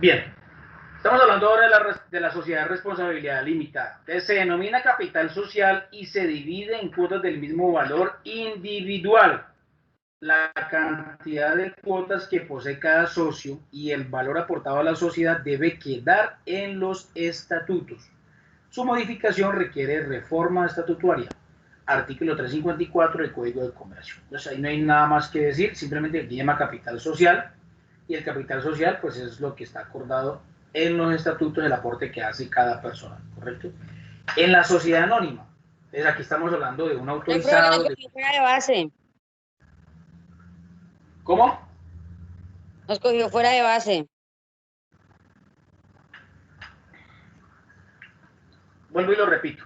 Bien, estamos hablando ahora de la sociedad de responsabilidad limitada. Entonces, se denomina capital social y se divide en cuotas del mismo valor individual. La cantidad de cuotas que posee cada socio y el valor aportado a la sociedad debe quedar en los estatutos. Su modificación requiere reforma estatutaria. Artículo 354 del Código de Comercio. Entonces ahí no hay nada más que decir, simplemente aquí llama capital social, y el capital social pues es lo que está acordado en los estatutos, el aporte que hace cada persona, ¿correcto? En la sociedad anónima, entonces aquí estamos hablando de un El profe nos autorizado. cogió fuera de base. ¿Cómo? Nos cogió fuera de base. Vuelvo y lo repito.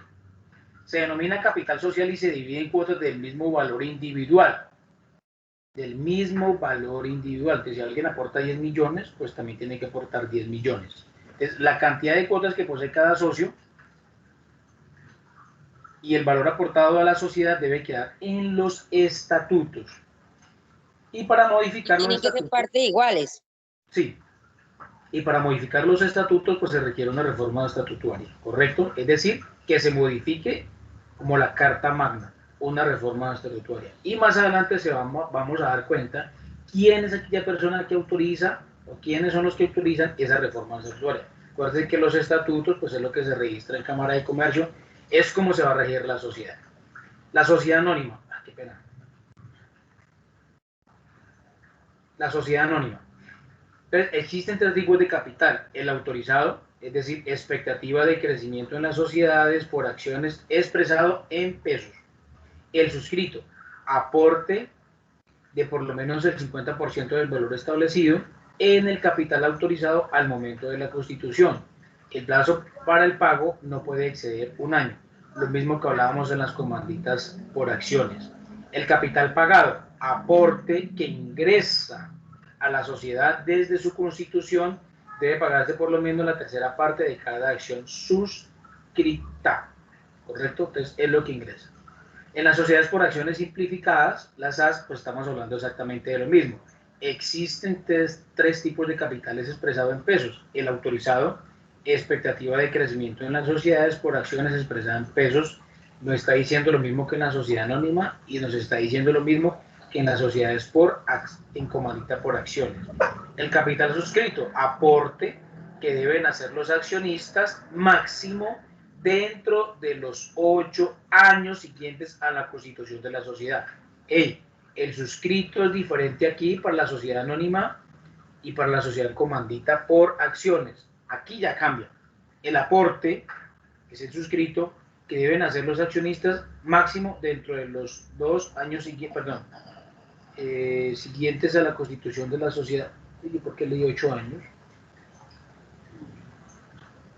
Se denomina capital social y se divide en cuotas del mismo valor individual. Del mismo valor individual. Que si alguien aporta 10 millones, pues también tiene que aportar 10 millones. Entonces, la cantidad de cuotas que posee cada socio y el valor aportado a la sociedad debe quedar en los estatutos. Y para modificar los Tienen que ser estatutos, partes iguales. sí, y para modificar los estatutos, pues se requiere una reforma estatutaria, ¿correcto? Es decir, que se modifique como la Carta Magna, una reforma estatutaria. Y más adelante vamos a dar cuenta quién es aquella persona que autoriza o quiénes son los que autorizan esa reforma estatutaria. Acuérdense que los estatutos, pues es lo que se registra en Cámara de Comercio, es como se va a regir la sociedad. La sociedad anónima, qué pena. La sociedad anónima. Entonces, existen tres tipos de capital. El autorizado, es decir, expectativa de crecimiento en las sociedades por acciones expresado en pesos. El suscrito, aporte de por lo menos el 50% del valor establecido en el capital autorizado al momento de la constitución. El plazo para el pago no puede exceder un año. Lo mismo que hablábamos en las comanditas por acciones. El capital pagado, aporte que ingresa a la sociedad desde su constitución, debe pagarse por lo menos la tercera parte de cada acción suscrita. ¿Correcto? Entonces es lo que ingresa. En las sociedades por acciones simplificadas, las SAS, pues estamos hablando exactamente de lo mismo. Existen tres tipos de capitales expresados en pesos. El autorizado, expectativa de crecimiento en las sociedades por acciones expresadas en pesos, nos está diciendo lo mismo que en la sociedad anónima y nos está diciendo lo mismo que en las sociedades en comandita por acciones. El capital suscrito, aporte que deben hacer los accionistas máximo dentro de los 8 años siguientes a la constitución de la sociedad. El suscrito es diferente aquí para la sociedad anónima y para la sociedad comandita por acciones. Aquí ya cambia. El aporte, que es el suscrito, que deben hacer los accionistas máximo dentro de los 2 años siguientes a la constitución de la sociedad. ¿Y por qué le di 8 años?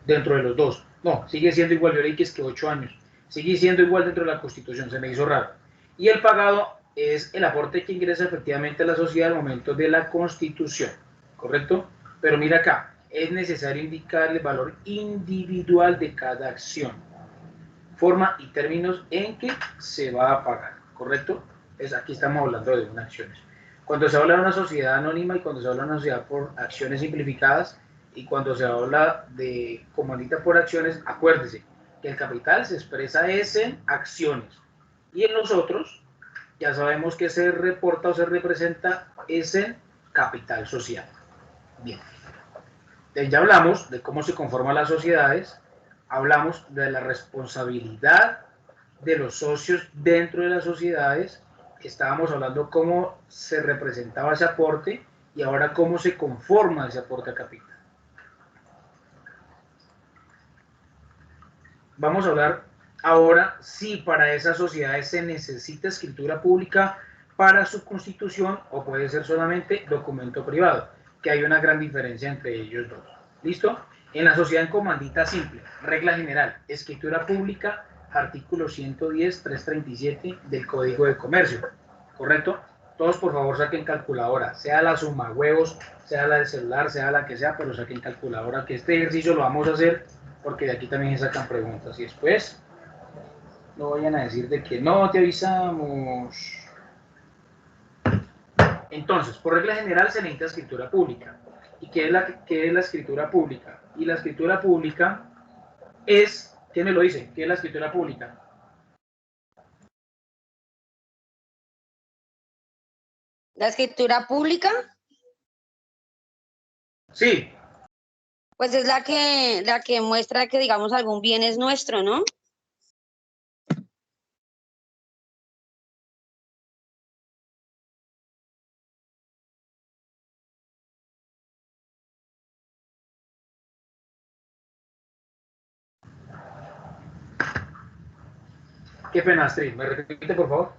Dentro de los 2. No, sigue siendo igual. Yo leí que es que 8 años. Sigue siendo igual dentro de la Constitución. Se me hizo raro. Y el pagado es el aporte que ingresa efectivamente a la sociedad al momento de la Constitución. ¿Correcto? Pero mira acá. Es necesario indicar el valor individual de cada acción. Forma y términos en que se va a pagar. ¿Correcto? Aquí estamos hablando de unas acciones. Cuando se habla de una sociedad anónima y cuando se habla de una sociedad por acciones simplificadas, y cuando se habla de comandita por acciones, acuérdese que el capital se expresa es en acciones. Y en los otros, ya sabemos que se reporta o se representa es en capital social. Bien. Entonces ya hablamos de cómo se conforman las sociedades, hablamos de la responsabilidad de los socios dentro de las sociedades, estábamos hablando cómo se representaba ese aporte y ahora cómo se conforma ese aporte a capital. Vamos a hablar ahora si para esas sociedades se necesita escritura pública para su constitución o puede ser solamente documento privado, que hay una gran diferencia entre ellos dos. ¿Listo? En la sociedad en comandita simple, regla general, escritura pública, artículo 110, 337 del Código de Comercio. ¿Correcto? Todos por favor saquen calculadora, sea la suma huevos, sea la del celular, sea la que sea, pero saquen calculadora, que este ejercicio lo vamos a hacer porque de aquí también se sacan preguntas. Y después no vayan a decir de que no te avisamos. Entonces, por regla general se necesita escritura pública. ¿Y qué es la escritura pública? Y la escritura pública es, ¿quién me lo dice? ¿Qué es la escritura pública? La escritura pública, Sí, pues es la que muestra que, digamos, algún bien es nuestro, ¿no? qué pena, Astrid. ¿Me repite, por favor?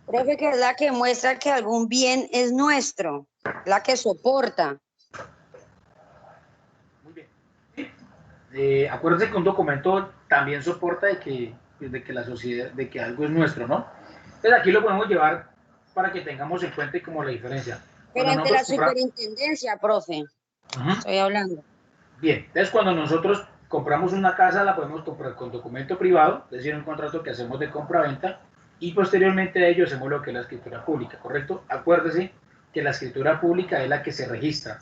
Profe, que es la que muestra que algún bien es nuestro, la que soporta. Muy bien. Acuérdense que un documento también soporta de que la sociedad, de que algo es nuestro, ¿no? Entonces aquí lo podemos llevar para que tengamos en cuenta como la diferencia. Pero Cuando ante nosotros la compramos, superintendencia, profe, estoy hablando. bien, entonces cuando nosotros compramos una casa la podemos comprar con documento privado, es decir, un contrato que hacemos de compra-venta, y posteriormente a ello hacemos lo que es la escritura pública, ¿correcto? Acuérdese que la escritura pública es la que se registra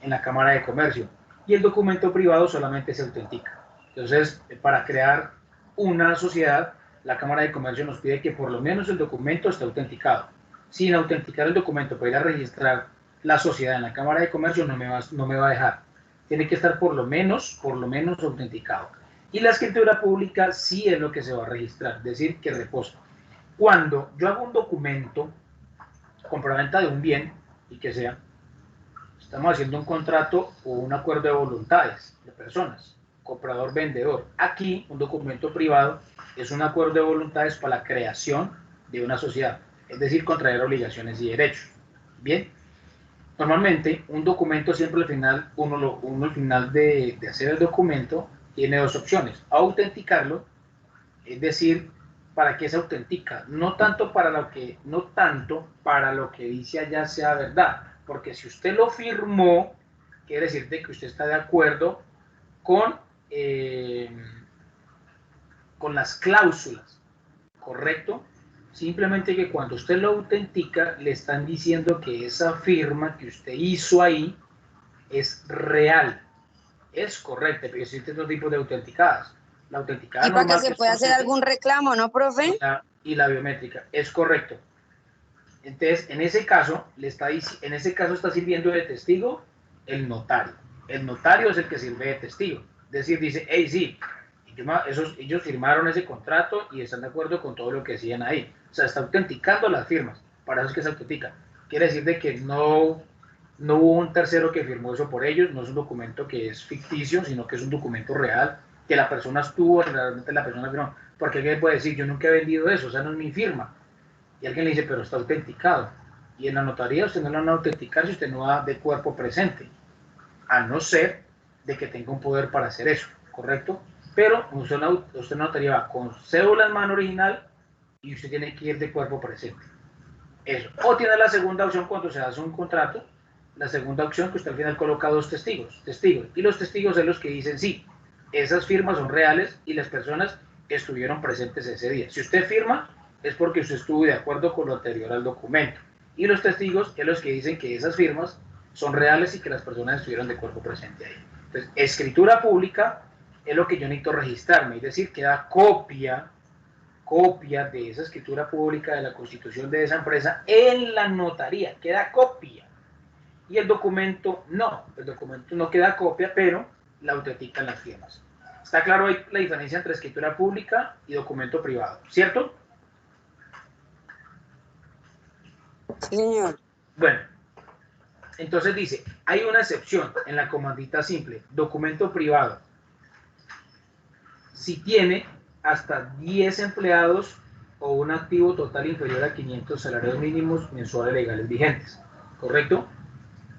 en la Cámara de Comercio y el documento privado solamente se autentica. Entonces, para crear una sociedad, la Cámara de Comercio nos pide que por lo menos el documento esté autenticado. Sin autenticar el documento para ir a registrar la sociedad en la Cámara de Comercio no me va a dejar. Tiene que estar por lo menos autenticado. Y la escritura pública sí es lo que se va a registrar, es decir, que reposa. Cuando yo hago un documento, compraventa de un bien, y que sea, estamos haciendo un contrato o un acuerdo de voluntades de personas, comprador-vendedor. Aquí, un documento privado es un acuerdo de voluntades para la creación de una sociedad, es decir, contraer obligaciones y derechos. Bien, normalmente un documento siempre al final, uno al final de hacer el documento tiene dos opciones: autenticarlo, es decir, para qué se autentica, no tanto para lo que dice allá sea verdad, porque si usted lo firmó, quiere decir que usted está de acuerdo con, eh, con las cláusulas, ¿correcto? Simplemente que cuando usted lo autentica, le están diciendo que esa firma que usted hizo ahí es real, es correcta, pero existen dos tipos de autenticadas. La autenticada Y para que normal, se que es pueda con hacer sello, algún reclamo, ¿no, profe? y la biométrica, es correcto. Entonces, en ese caso, en ese caso está sirviendo de testigo el notario. El notario es el que sirve de testigo. Es decir, dice, hey, sí, ellos firmaron ese contrato y están de acuerdo con todo lo que decían ahí. O sea, está autenticando las firmas. Para eso es que se autentica. Quiere decir de que no hubo un tercero que firmó eso por ellos. No es un documento que es ficticio, sino que es un documento real, que la persona estuvo, realmente la persona firmó. Porque alguien puede decir, yo nunca he vendido eso, o sea, no es mi firma. Y alguien le dice, pero está autenticado. Y en la notaría usted no lo van a autenticar si usted no va de cuerpo presente, a no ser de que tenga un poder para hacer eso, ¿correcto? Pero usted en la notaría va con cédula en mano original y usted tiene que ir de cuerpo presente. Eso. O tiene la segunda opción cuando se hace un contrato, la segunda opción que usted al final coloca dos testigos. Y los testigos son los que dicen, sí, esas firmas son reales y las personas estuvieron presentes ese día. Si usted firma, es porque usted estuvo de acuerdo con lo anterior al documento. Y los testigos son los que dicen que esas firmas son reales y que las personas estuvieron de cuerpo presente ahí. Entonces, escritura pública es lo que yo necesito registrarme, es decir, que da copia de esa escritura pública de la constitución de esa empresa en la notaría, queda copia. Y el documento no queda copia, pero la autentican las firmas. Está claro ahí la diferencia entre escritura pública y documento privado, ¿cierto? Sí, señor. Bueno, entonces dice, hay una excepción en la comandita simple, documento privado. Si tiene hasta 10 empleados o un activo total inferior a 500 salarios mínimos mensuales legales vigentes, ¿correcto?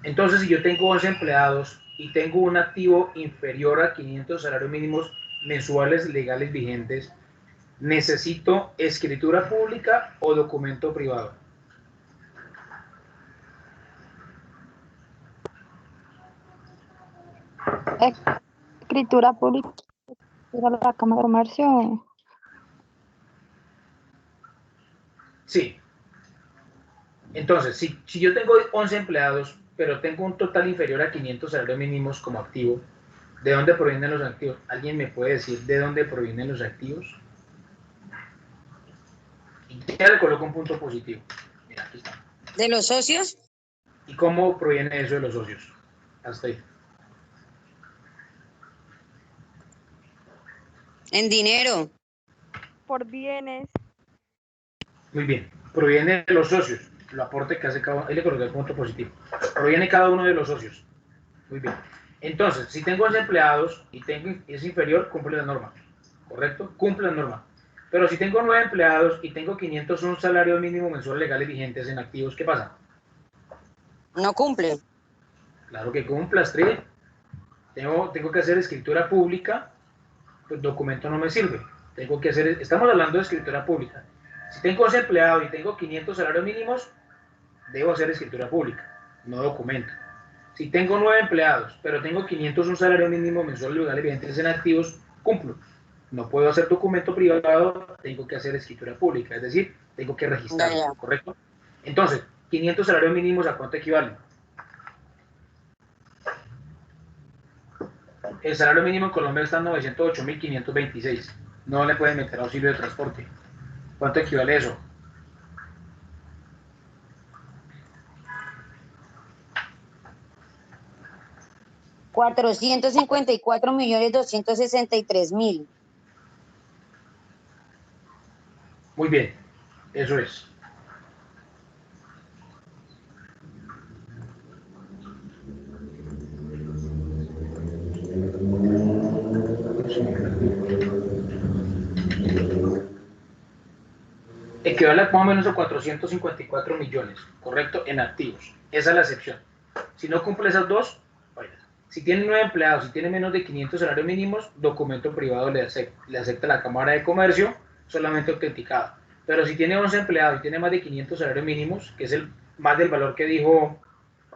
Entonces, si yo tengo 11 empleados y tengo un activo inferior a 500 salarios mínimos mensuales legales vigentes, ¿necesito escritura pública o documento privado? Escritura pública de la Cámara de Comercio. Sí. Entonces, si yo tengo 11 empleados pero tengo un total inferior a 500 salarios mínimos como activo. ¿De dónde provienen los activos? ¿Alguien me puede decir de dónde provienen los activos? Y ya le coloco un punto positivo. Mira, aquí está. ¿De los socios? ¿Y cómo proviene eso de los socios? Hasta ahí. En dinero. Por bienes. Muy bien. Proviene de los socios. Lo aporte que hace cada uno. Ahí le coloqué el punto positivo. Proviene cada uno de los socios. Muy bien. Entonces, si tengo 11 empleados y es inferior, cumple la norma. ¿Correcto? Cumple la norma. Pero si tengo 9 empleados y tengo 501 salarios mínimo mensual legales vigentes en activos, ¿qué pasa? No cumple. Claro que cumple, Astrid. Tengo que hacer escritura pública, pues documento no me sirve. Tengo que hacer, estamos hablando de escritura pública. Si tengo 11 empleados y tengo 500 salarios mínimos, debo hacer escritura pública, no documento. Si tengo 9 empleados, pero tengo 501 salario mínimo mensual legal vigentes en activos, cumplo. No puedo hacer documento privado, tengo que hacer escritura pública, es decir, tengo que registrarlo, Ya. ¿correcto? Entonces, 500 salarios mínimos, ¿a cuánto equivalen? El salario mínimo en Colombia está en 908.526. No le pueden meter auxilio de transporte. ¿Cuánto equivale eso? $454.263.000. Muy bien, eso es. Equivale más o menos a 454 millones, ¿correcto? En activos. Esa es la excepción. Si no cumple esas dos, bueno, si tiene 9 empleados, si tiene menos de 500 salarios mínimos, documento privado le acepta la Cámara de Comercio, solamente autenticado. Pero si tiene 11 empleados y tiene más de 500 salarios mínimos, que es el más del valor que dijo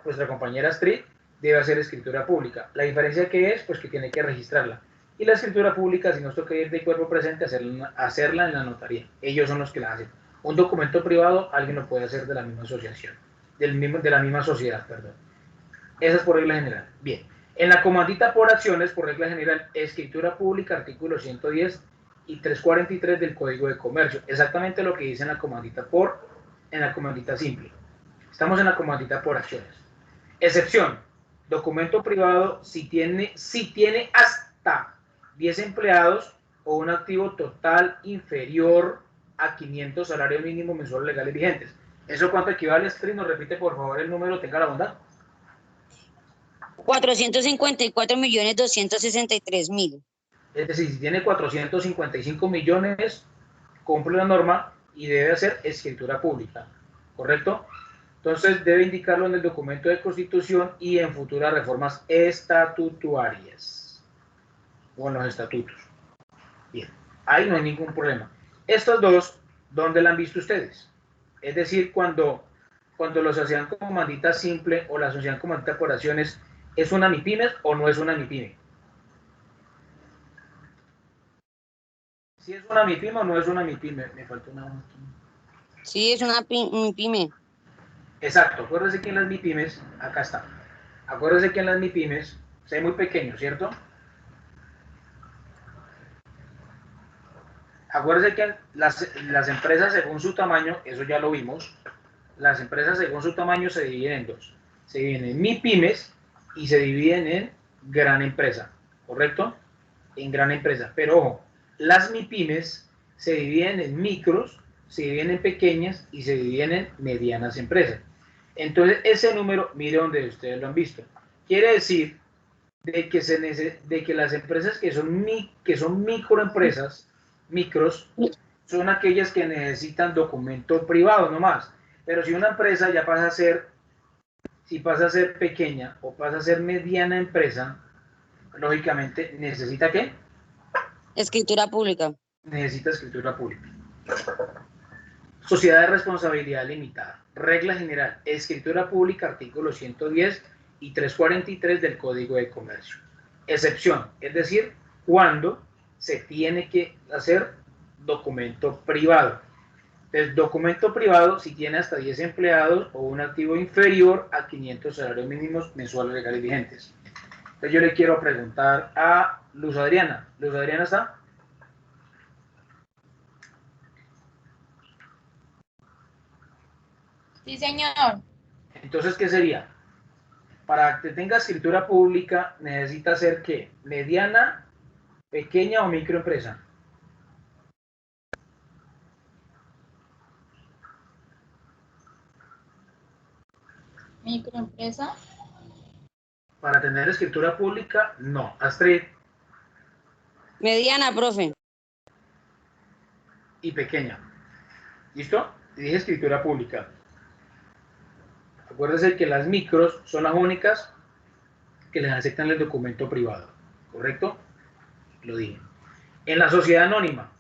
nuestra compañera Astrid, debe hacer escritura pública. La diferencia que es, pues que tiene que registrarla. Y la escritura pública, si no toca ir de cuerpo presente, hacerla en la notaría. Ellos son los que la hacen. Un documento privado, alguien lo puede hacer de la misma asociación, de la misma sociedad, perdón. Esa es por regla general. Bien. En la comandita por acciones, por regla general, escritura pública, artículo 110 y 343 del Código de Comercio. Exactamente lo que dice en la comandita simple. Estamos en la comandita por acciones. Excepción, documento privado si tiene hasta 10 empleados o un activo total inferior a 500 salarios mínimos mensuales legales vigentes. ¿Eso cuánto equivale, Astrid? Nos repite por favor el número, tenga la bondad. 454.263.000. Es decir, si tiene 455 millones, cumple la norma y debe hacer escritura pública, ¿correcto? Entonces debe indicarlo en el documento de constitución y en futuras reformas estatutarias o en los estatutos. Bien, ahí no hay ningún problema. Estos dos, ¿dónde la han visto ustedes? Es decir, cuando los hacían como mandita simple o las hacían como mandita por acciones, ¿es una MIPYME o no es una MIPYME? Si es una MIPYME o no es una MIPYME, me faltó una aquí. Sí, es una pyme. Exacto, acuérdese que en las MIPYMES, acá está, acuérdese que en las MIPYMES, se ve muy pequeño, ¿cierto? Acuérdese que las empresas según su tamaño, eso ya lo vimos, las empresas según su tamaño se dividen en dos. Se dividen en MIPYMES y se dividen en gran empresa, ¿correcto? En gran empresa. Pero ojo, las MIPYMES se dividen en micros, se dividen en pequeñas y se dividen en medianas empresas. Entonces, ese número, mire donde ustedes lo han visto. Quiere decir de que las empresas que son microempresas, micros, son aquellas que necesitan documento privado nomás. Pero si una empresa ya pasa a ser, si pasa a ser pequeña o pasa a ser mediana empresa, lógicamente necesita ¿qué? Escritura pública. Necesita escritura pública. Sociedad de responsabilidad limitada. Regla general. Escritura pública, artículo 110 y 343 del Código de Comercio. Excepción, es decir, cuando se tiene que hacer documento privado. El documento privado si tiene hasta 10 empleados o un activo inferior a 500 salarios mínimos mensuales legales vigentes. Entonces yo le quiero preguntar a Luz Adriana. ¿Luz Adriana está? Sí, señor. Entonces, ¿qué sería? Para que tenga escritura pública, necesita ser ¿qué? Mediana, pequeña o microempresa. Microempresa. Para tener escritura pública, no. Astrid, Mediana, profe. y pequeña. ¿Listo? Y dije escritura pública. Acuérdense que las micros son las únicas que les aceptan el documento privado. ¿Correcto? Lo dije. En la sociedad anónima,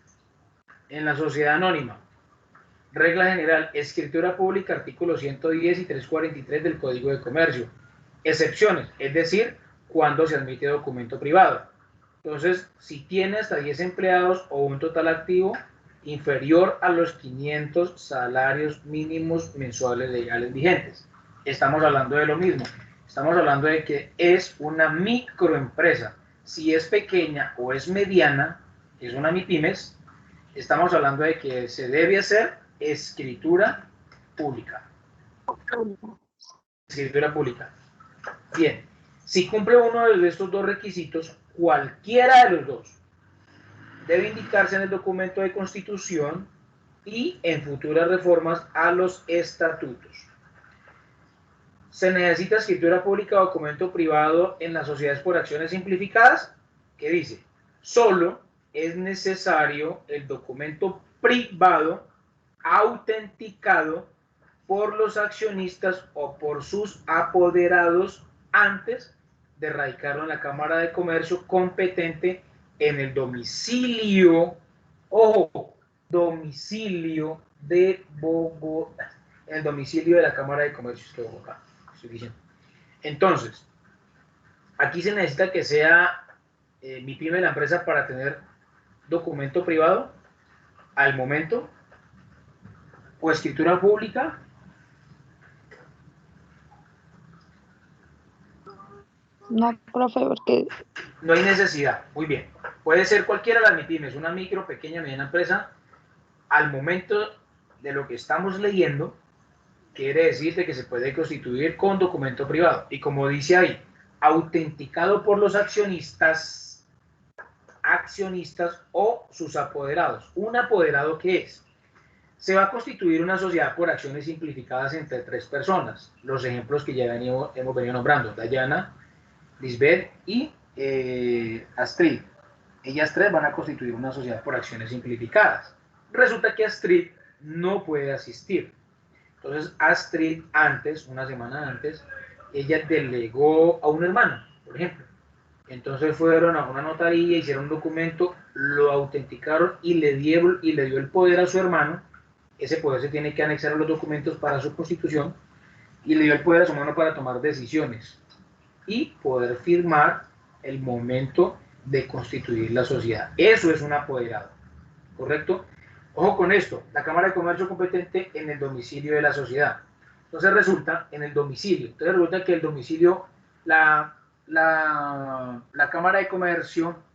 regla general, escritura pública, artículos 110 y 343 del Código de Comercio. Excepciones, es decir, cuando se admite documento privado. Entonces, si tiene hasta 10 empleados o un total activo inferior a los 500 salarios mínimos mensuales legales vigentes. Estamos hablando de lo mismo. Estamos hablando de que es una microempresa. Si es pequeña o es mediana, es una MIPYMES, estamos hablando de que se debe hacer escritura pública. Escritura pública. Bien, si cumple uno de estos dos requisitos, cualquiera de los dos debe indicarse en el documento de constitución y en futuras reformas a los estatutos. Se necesita escritura pública o documento privado en las sociedades por acciones simplificadas, que dice, solo es necesario el documento privado autenticado por los accionistas o por sus apoderados antes de radicarlo en la Cámara de Comercio competente en el domicilio, ojo, domicilio de Bogotá, en el domicilio de la Cámara de Comercio de Bogotá, estoy diciendo. Entonces, aquí se necesita que sea MIPYME la empresa para tener documento privado al momento o escritura pública. No, profe, porque No hay necesidad. Muy bien. Puede ser cualquiera de las MIPYMES, una micro, pequeña, mediana empresa. Al momento de lo que estamos leyendo, quiere decir que se puede constituir con documento privado. Y como dice ahí, autenticado por los accionistas o sus apoderados. ¿Un apoderado qué es? Se va a constituir una sociedad por acciones simplificadas entre 3 personas. Los ejemplos que ya hemos venido nombrando, Dayana, Lisbeth y Astrid. Ellas 3 van a constituir una sociedad por acciones simplificadas. Resulta que Astrid no puede asistir. Entonces Astrid antes, una semana antes, ella delegó a un hermano, por ejemplo. Entonces fueron a una notaría, hicieron un documento, lo autenticaron y le dio el poder a su hermano. Ese poder se tiene que anexar a los documentos para su constitución y le dio el poder a su hermano para tomar decisiones y poder firmar el momento de constituir la sociedad. Eso es un apoderado, ¿correcto? Ojo con esto, la Cámara de Comercio competente en el domicilio de la sociedad. Entonces resulta, en el domicilio, entonces resulta que el domicilio, la Cámara de Comercio,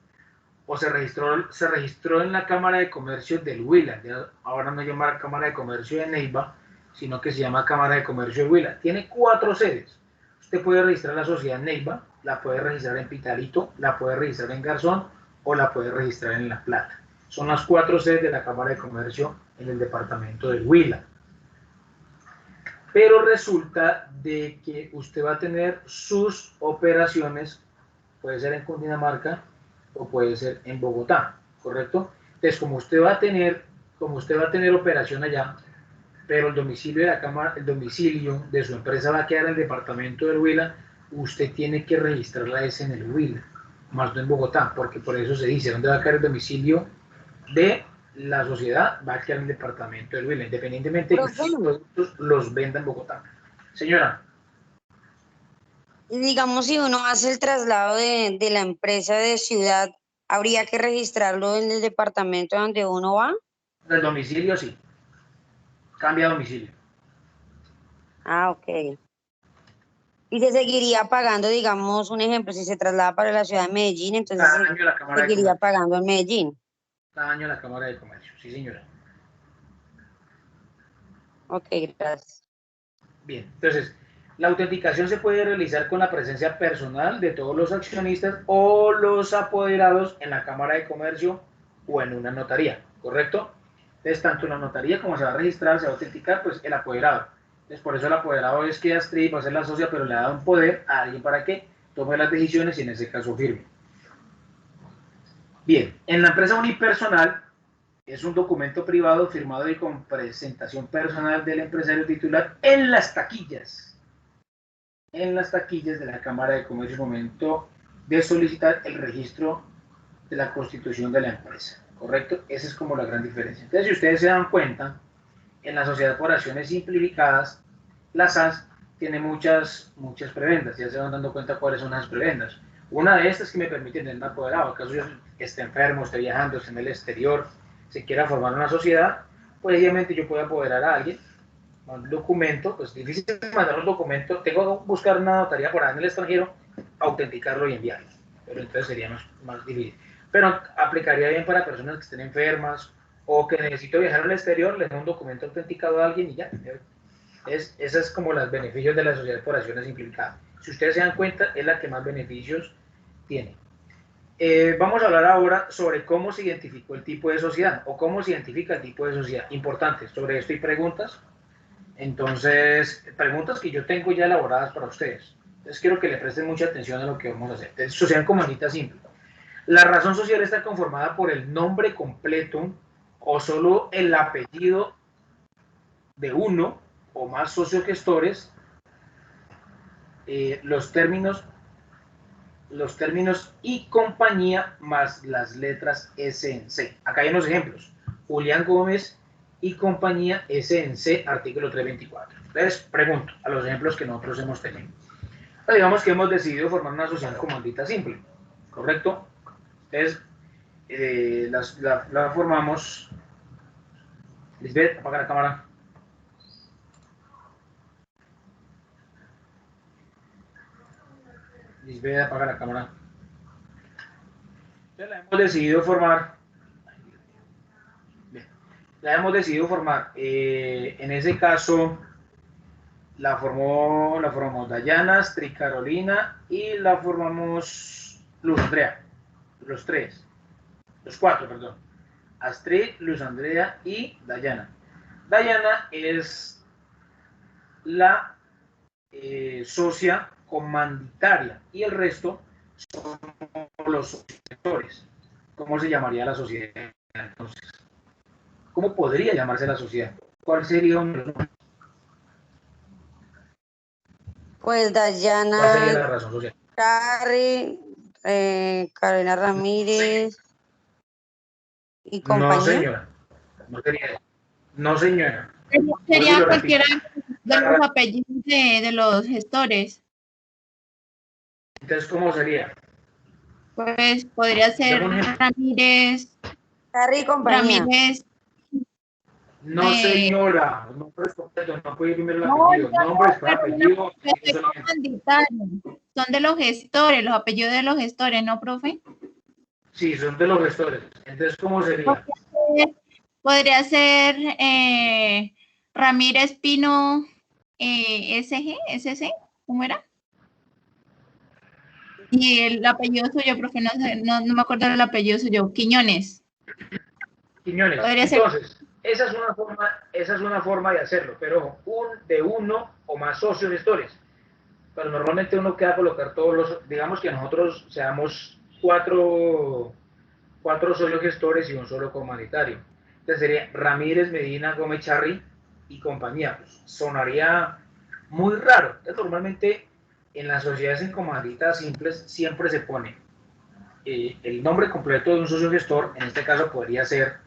o se registró en la Cámara de Comercio del Huila, ahora no se llama Cámara de Comercio de Neiva, sino que se llama Cámara de Comercio de Huila. Tiene 4 sedes. Usted puede registrar la sociedad en Neiva, la puede registrar en Pitalito, la puede registrar en Garzón o la puede registrar en La Plata. Son las 4 sedes de la Cámara de Comercio en el departamento del Huila. Pero resulta de que usted va a tener sus operaciones, puede ser en Cundinamarca o puede ser en Bogotá, ¿correcto? Entonces, como usted va a tener operación allá, pero el domicilio de la Cámara, el domicilio de su empresa va a quedar en el departamento del Huila, usted tiene que registrarla en el Huila, más no en Bogotá, porque por eso se dice, ¿dónde va a quedar el domicilio de la sociedad? Va a quedar en el departamento del Huila, independientemente de que sus productos los venda en Bogotá. Señora. Y digamos, si uno hace el traslado de la empresa de ciudad, ¿habría que registrarlo en el departamento donde uno va? Del domicilio, sí. cambia a domicilio. Ah, ok. Y se seguiría pagando, digamos, un ejemplo, si se traslada para la ciudad de Medellín, entonces Cada se año la Cámara de seguiría Comercio. pagando en Medellín. Cada año la Cámara de Comercio, sí señora. Ok, gracias. Bien, entonces, la autenticación se puede realizar con la presencia personal de todos los accionistas o los apoderados en la Cámara de Comercio o en una notaría, ¿correcto? Entonces, tanto en la notaría como se va a registrar, se va a autenticar, pues el apoderado. Entonces, por eso el apoderado es que Astrid va a ser la socia, pero le da un poder a alguien para que tome las decisiones y en ese caso firme. Bien, en la empresa unipersonal es un documento privado firmado y con presentación personal del empresario titular en las taquillas de la Cámara de Comercio momento de solicitar el registro de la constitución de la empresa, ¿correcto? Esa es como la gran diferencia. Entonces, si ustedes se dan cuenta, en la sociedad por acciones simplificadas, la SAS tiene muchas prebendas, ya se van dando cuenta cuáles son las prebendas. Una de estas que me permite tener un apoderado, acaso yo esté enfermo, esté viajando, esté en el exterior, se quiera formar una sociedad, pues obviamente yo puedo apoderar a alguien, un documento, pues difícil mandar un documento, tengo que buscar una notaría por ahí en el extranjero, autenticarlo y enviarlo, pero entonces sería más difícil. Pero aplicaría bien para personas que estén enfermas o que necesito viajar al exterior, les doy un documento autenticado a alguien y ya. Esas es como los beneficios de la sociedad por acciones simplificada. Si ustedes se dan cuenta, es la que más beneficios tiene. Vamos a hablar ahora sobre cómo se identificó el tipo de sociedad o cómo se identifica el tipo de sociedad. Importante, sobre esto hay preguntas. Entonces, preguntas que yo tengo ya elaboradas para ustedes. Entonces, quiero que le presten mucha atención a lo que vamos a hacer. Entonces, sociedad en comunidad simple. La razón social está conformada por el nombre completo o solo el apellido de uno o más sociogestores, los términos y compañía más las letras S en C. Acá hay unos ejemplos. Julián Gómez y compañía S en C, artículo 324. Entonces, pregunto a los ejemplos que nosotros hemos tenido. Digamos que hemos decidido formar una sociedad comandita simple, ¿correcto? Entonces, la formamos. Lisbeth, apaga la cámara. Lisbeth, apaga la cámara. Entonces, la hemos decidido formar. Bien, la hemos decidido formar. En ese caso, la formamos Dayana, Astrid Carolina y la formamos Luz Andrea. Los cuatro, perdón. Astrid, Luz Andrea y Dayana. Dayana es la socia comanditaria y el resto son los socios. ¿Cómo se llamaría la sociedad entonces? ¿Cómo podría llamarse la sociedad? ¿Cuál sería Pues ¿Cuál sería Dayana, la razón social? Carolina Ramírez y No, compañía. señora. No sería eso. No, señora. Sería Lo cualquiera repito. de los apellidos de los gestores. Entonces, ¿cómo sería? Pues podría ser Ramírez, Carri y compañía. Ramírez. No, señora. No puede ir primero el No, apellido. Nombre, después pero no, apellido. soy comanditario. Son de los gestores, los apellidos de los gestores, ¿no, profe? Sí, son de los gestores. Entonces, ¿cómo sería? Podría ser Ramírez Pino SC, ¿cómo era? Y el apellido suyo, profe, no sé, no me acuerdo del apellido suyo, Quiñones. Quiñones. Podría ser. Entonces, esa es una forma de hacerlo, pero de uno o más socios gestores. Pero normalmente uno queda colocar todos los, digamos que nosotros seamos cuatro socios gestores y un solo comunitario. Entonces sería Ramírez, Medina, Gómez, Charri y compañía. Pues sonaría muy raro. Entonces, normalmente en las sociedades en comanditas simples siempre se pone el nombre completo de un socio gestor, en este caso podría ser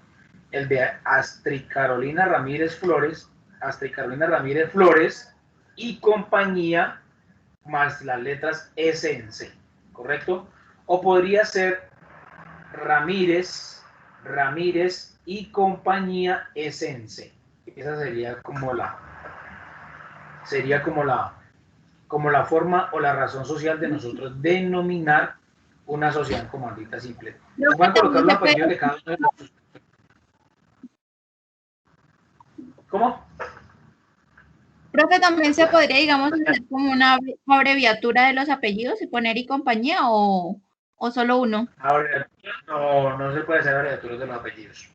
el de Astrid Carolina Ramírez Flores, y compañía más las letras S en C, ¿correcto? O podría ser Ramírez y compañía S en C. Esa sería como la forma o la razón social de nosotros denominar una sociedad en comandita simple. Creo Voy que a colocar también los se puede, apellidos de cada uno de los... ¿Cómo? profe, también se podría, digamos, hacer como una abreviatura de los apellidos y poner y compañía o solo uno, No, no se puede hacer abreviaturas de los apellidos.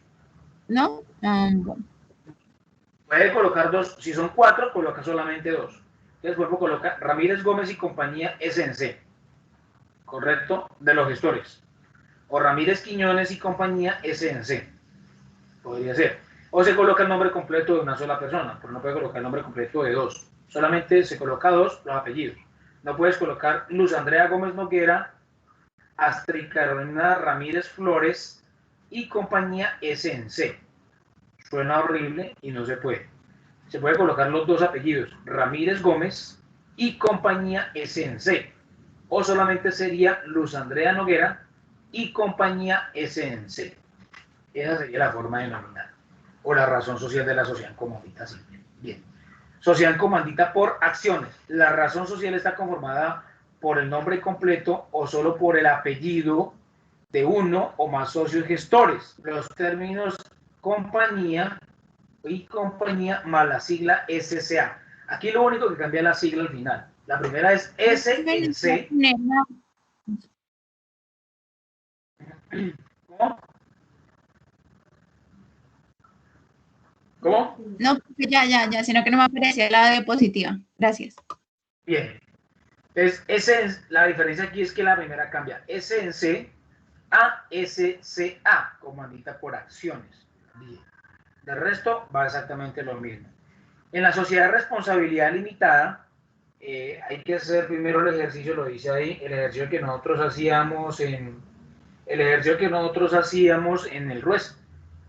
¿no? Bueno. Puede colocar dos, si son 4, coloca solamente 2. Entonces, vuelvo a colocar Ramírez Gómez y compañía SNC, ¿correcto? De los gestores. O Ramírez Quiñones y compañía SNC, podría ser. O se coloca el nombre completo de una sola persona, pero no puede colocar el nombre completo de 2. Solamente se coloca 2 los apellidos. No puedes colocar Luz Andrea Gómez Noguera, Astrid Carolina Ramírez Flores y compañía SNC. Suena horrible y no se puede. Se puede colocar los dos apellidos, Ramírez Gómez y compañía SNC. O solamente sería Luz Andrea Noguera y compañía SNC. Esa sería la forma de denominar. O la razón social de la sociedad en comandita simple. Bien. Sociedad en comandita por acciones. La razón social está conformada por el nombre completo o solo por el apellido de uno o más socios gestores. Los términos compañía y compañía más la sigla SCA. Aquí lo único que cambia es la sigla al final. La primera es SNC. ¿Cómo? ¿Cómo? No, ya, sino que no me aparecía la diapositiva. Gracias. Bien. Entonces, la diferencia aquí es que la primera cambia SNC a SCA, comandita por acciones. Bien. De resto, va exactamente lo mismo. En la sociedad de responsabilidad limitada, hay que hacer primero el ejercicio, lo dice ahí, el ejercicio que nosotros hacíamos en el RUES.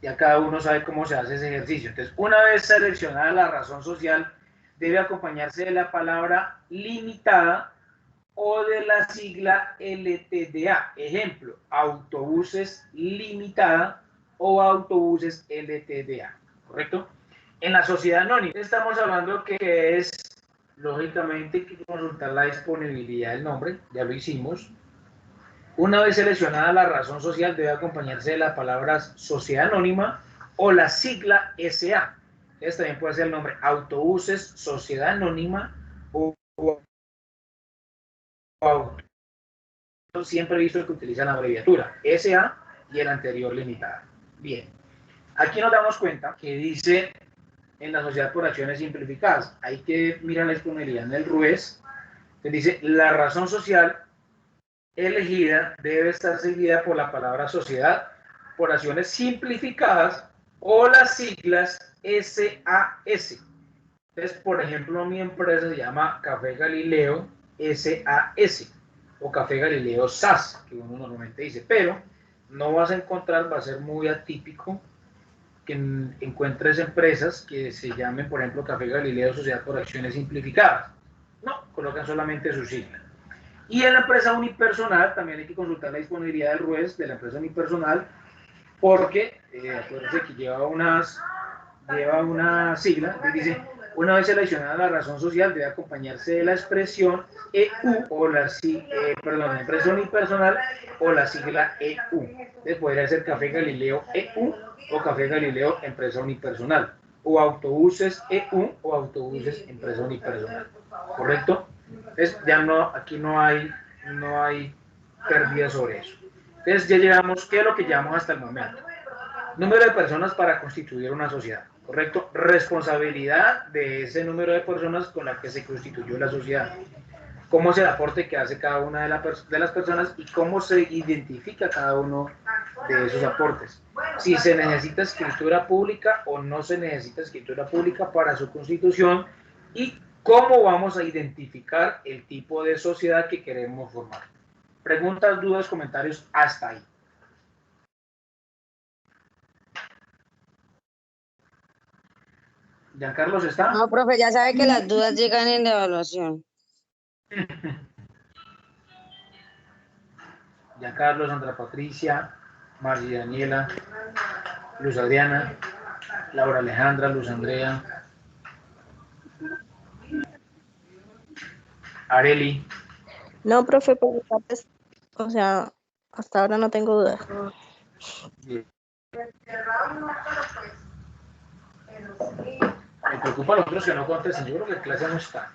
Ya cada uno sabe cómo se hace ese ejercicio. Entonces, una vez seleccionada la razón social, debe acompañarse de la palabra limitada o de la sigla LTDA. Ejemplo, autobuses limitada o autobuses LTDA. ¿Correcto? En la sociedad anónima estamos hablando que es, lógicamente, hay que consultar la disponibilidad del nombre, ya lo hicimos. Una vez seleccionada la razón social, debe acompañarse de la palabra sociedad anónima o la sigla SA. Entonces también puede ser el nombre autobuses, sociedad anónima o siempre he visto que utilizan la abreviatura SA y el anterior limitada. Bien, aquí nos damos cuenta que dice en la sociedad por acciones simplificadas, hay que mirar la disponibilidad en el RUES, que dice la razón social elegida debe estar seguida por la palabra sociedad por acciones simplificadas o las siglas SAS. Entonces, por ejemplo, mi empresa se llama Café Galileo SAS o Café Galileo SAS, que uno normalmente dice, pero no vas a encontrar, va a ser muy atípico que encuentres empresas que se llamen, por ejemplo, Café Galileo Sociedad por Acciones Simplificadas. No, colocan solamente su sigla. Y en la empresa unipersonal también hay que consultar la disponibilidad del RUES de la empresa unipersonal porque, acuérdense que lleva una sigla que dice, una vez seleccionada la razón social debe acompañarse de la expresión EU o la empresa unipersonal o la sigla EU. Entonces podría ser Café Galileo EU o Café Galileo empresa unipersonal o autobuses EU o autobuses empresa unipersonal. ¿Correcto? Entonces ya no, aquí no hay pérdida sobre eso. Entonces ya llegamos, ¿qué es lo que llevamos hasta el momento? Número de personas para constituir una sociedad, ¿correcto? Responsabilidad de ese número de personas con la que se constituyó la sociedad. Cómo es el aporte que hace cada una de las personas y cómo se identifica cada uno de esos aportes. Si se necesita escritura pública o no se necesita escritura pública para su constitución y cómo vamos a identificar el tipo de sociedad que queremos formar. Preguntas, dudas, comentarios hasta ahí. ¿Giancarlos está? No, profe, ya sabe que las dudas llegan en la evaluación. Giancarlos, Sandra Patricia, Marcia Daniela, Luz Adriana, Laura Alejandra, Luz Andrea, Areli. No, profe, por mi parte, o sea, hasta ahora no tengo dudas. Me preocupa a los otros que no contesten. Yo creo que en clase no está.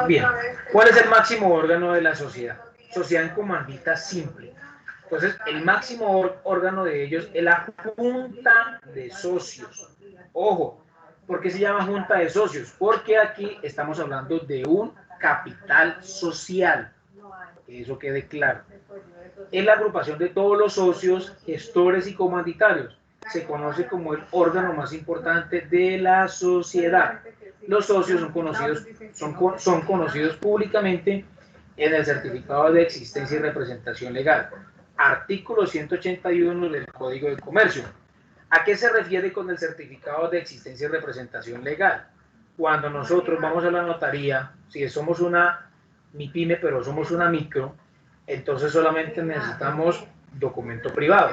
Bien, ¿cuál es el máximo órgano de la sociedad? Sociedad en comandita simple. Entonces, el máximo órgano de ellos es la junta de socios. Ojo, ¿por qué se llama junta de socios? Porque aquí estamos hablando de un capital social. Que eso quede claro. Es la agrupación de todos los socios, gestores y comanditarios. Se conoce como el órgano más importante de la sociedad. Los socios son conocidos públicamente en el certificado de existencia y representación legal. Artículo 181 del Código de Comercio. ¿A qué se refiere con el certificado de existencia y representación legal? Cuando nosotros vamos a la notaría, si somos una MIPYME, pero somos una micro, entonces solamente necesitamos documento privado.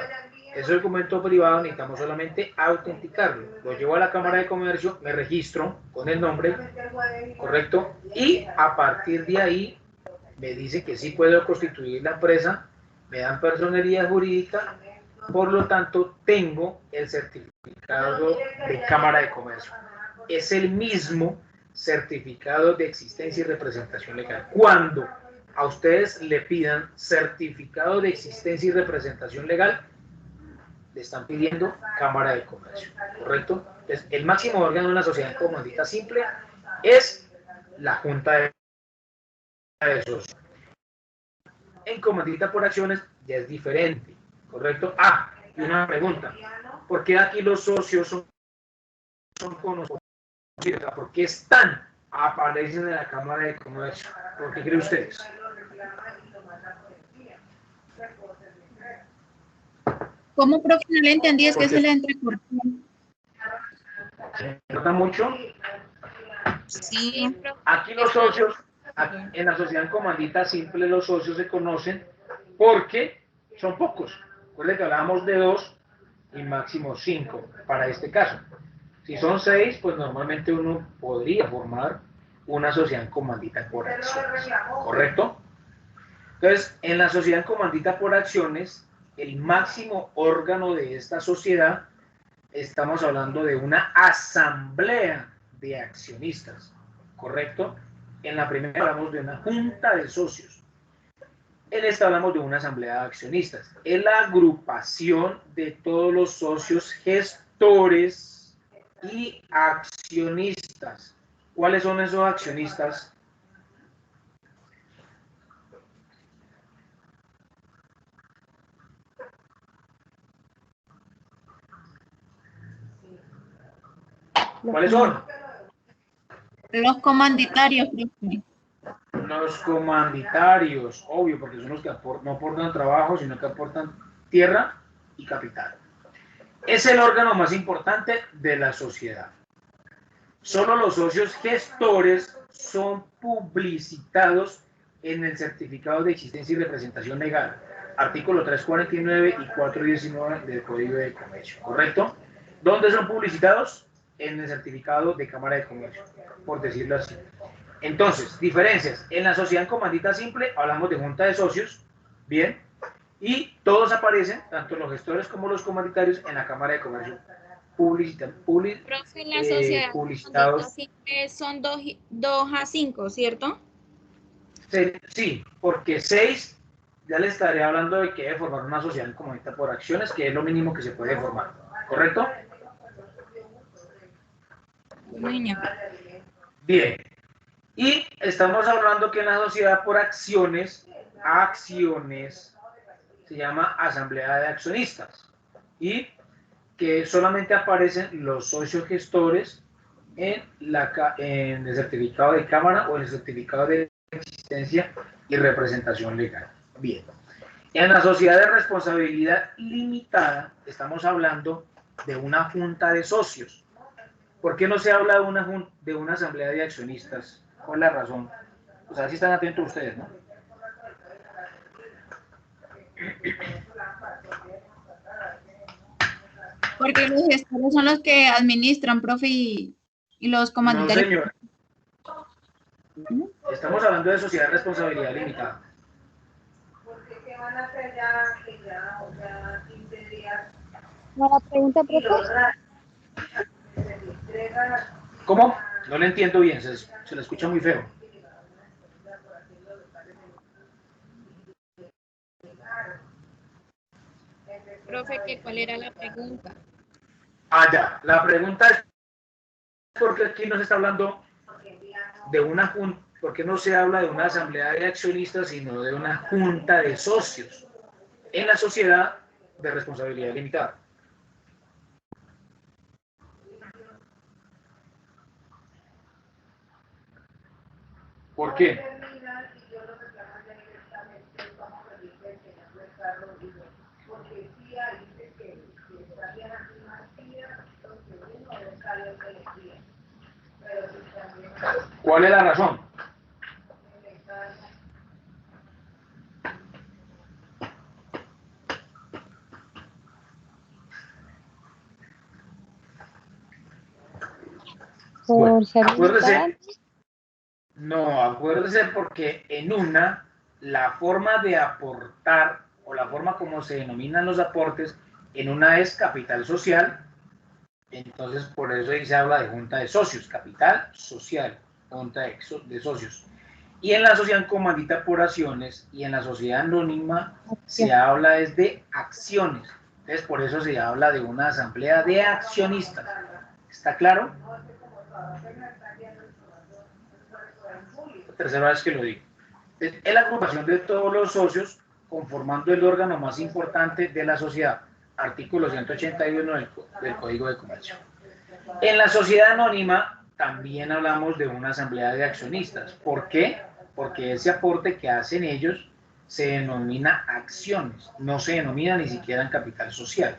Ese documento privado necesitamos solamente autenticarlo. Lo llevo a la Cámara de Comercio, me registro con el nombre, ¿correcto? Y a partir de ahí me dice que sí puedo constituir la empresa, me dan personería jurídica, por lo tanto tengo el certificado de Cámara de Comercio. Es el mismo certificado de existencia y representación legal. Cuando a ustedes le pidan certificado de existencia y representación legal, le están pidiendo Cámara de Comercio, ¿correcto? Entonces, el máximo órgano de una sociedad en comandita simple es la Junta de Socios. En comandita por acciones ya es diferente, ¿correcto? Ah, y una pregunta, ¿por qué aquí los socios son conocidos? ¿Por qué aparecen en la Cámara de Comercio? ¿Por qué creen ustedes? ¿Cómo, profe? No le entendí, es que se le entrecortó. ¿Se nota mucho? Sí. Aquí los socios, en la sociedad en comandita simple, los socios se conocen porque son pocos. Recuerden que hablábamos de 2 y máximo 5 para este caso. Si son 6, pues normalmente uno podría formar una sociedad en comandita por acciones, ¿correcto? Entonces, en la sociedad en comandita por acciones, el máximo órgano de esta sociedad, estamos hablando de una asamblea de accionistas, ¿correcto? En la primera hablamos de una junta de socios. En esta hablamos de una asamblea de accionistas. Es la agrupación de todos los socios gestores y accionistas. ¿Cuáles son esos accionistas? ¿Cuáles son? Los comanditarios, profe. Los comanditarios, obvio, porque son los que no aportan trabajo, sino que aportan tierra y capital. Es el órgano más importante de la sociedad. Solo los socios gestores son publicitados en el certificado de existencia y representación legal, artículo 349 y 419 del Código de Comercio, ¿correcto? ¿Dónde son publicitados? En el certificado de Cámara de Comercio, por decirlo así. Entonces, diferencias. En la sociedad en comandita simple hablamos de junta de socios, bien, y todos aparecen, tanto los gestores como los comanditarios, en la Cámara de Comercio Profe, la sociedad publicitados. son 2 a 5, ¿cierto? Sí, porque 6, ya les estaré hablando de que debe formar una sociedad en comandita por acciones, que es lo mínimo que se puede formar, ¿correcto? Niña. Bien. Y estamos hablando que en la sociedad por acciones se llama asamblea de accionistas y que solamente aparecen los socios gestores en el certificado de cámara o en el certificado de existencia y representación legal. Bien. En la sociedad de responsabilidad limitada estamos hablando de una junta de socios. ¿Por qué no se habla de una asamblea de accionistas? ¿Cuál es la razón? O sea, sí están atentos ustedes, ¿no? Porque los gestores son los que administran, profe, y los No, comandantes. señor. Estamos hablando de sociedad de responsabilidad limitada. ¿Qué van a hacer ya 15 días? Buena pregunta, Y los profe. se le entregan ¿Cómo? No le entiendo bien, se le escucha muy feo. Profe, ¿cuál era la pregunta? Ah, ya. La pregunta es, ¿por qué aquí no se está hablando de una junta? ¿Por qué no se habla de una asamblea de accionistas, sino de una junta de socios en la sociedad de responsabilidad limitada? ¿Por qué? ¿Cuál es la razón? Bueno, Por ser acuérdese, limitada. no, acuérdese porque en una, la forma de aportar o la forma como se denominan los aportes, en una es capital social, entonces por eso ahí se habla de junta de socios, capital social, junta de socios. Y en la sociedad comandita por acciones y en la sociedad anónima se habla es de acciones. Entonces por eso se habla de una asamblea de accionistas. ¿Está claro? Tercera vez que lo digo. Es la agrupación de todos los socios conformando el órgano más importante de la sociedad. Artículo 181 del Código de Comercio. En la sociedad anónima también hablamos de una asamblea de accionistas. ¿Por qué? Porque ese aporte que hacen ellos se denomina acciones, no se denomina ni siquiera en capital social.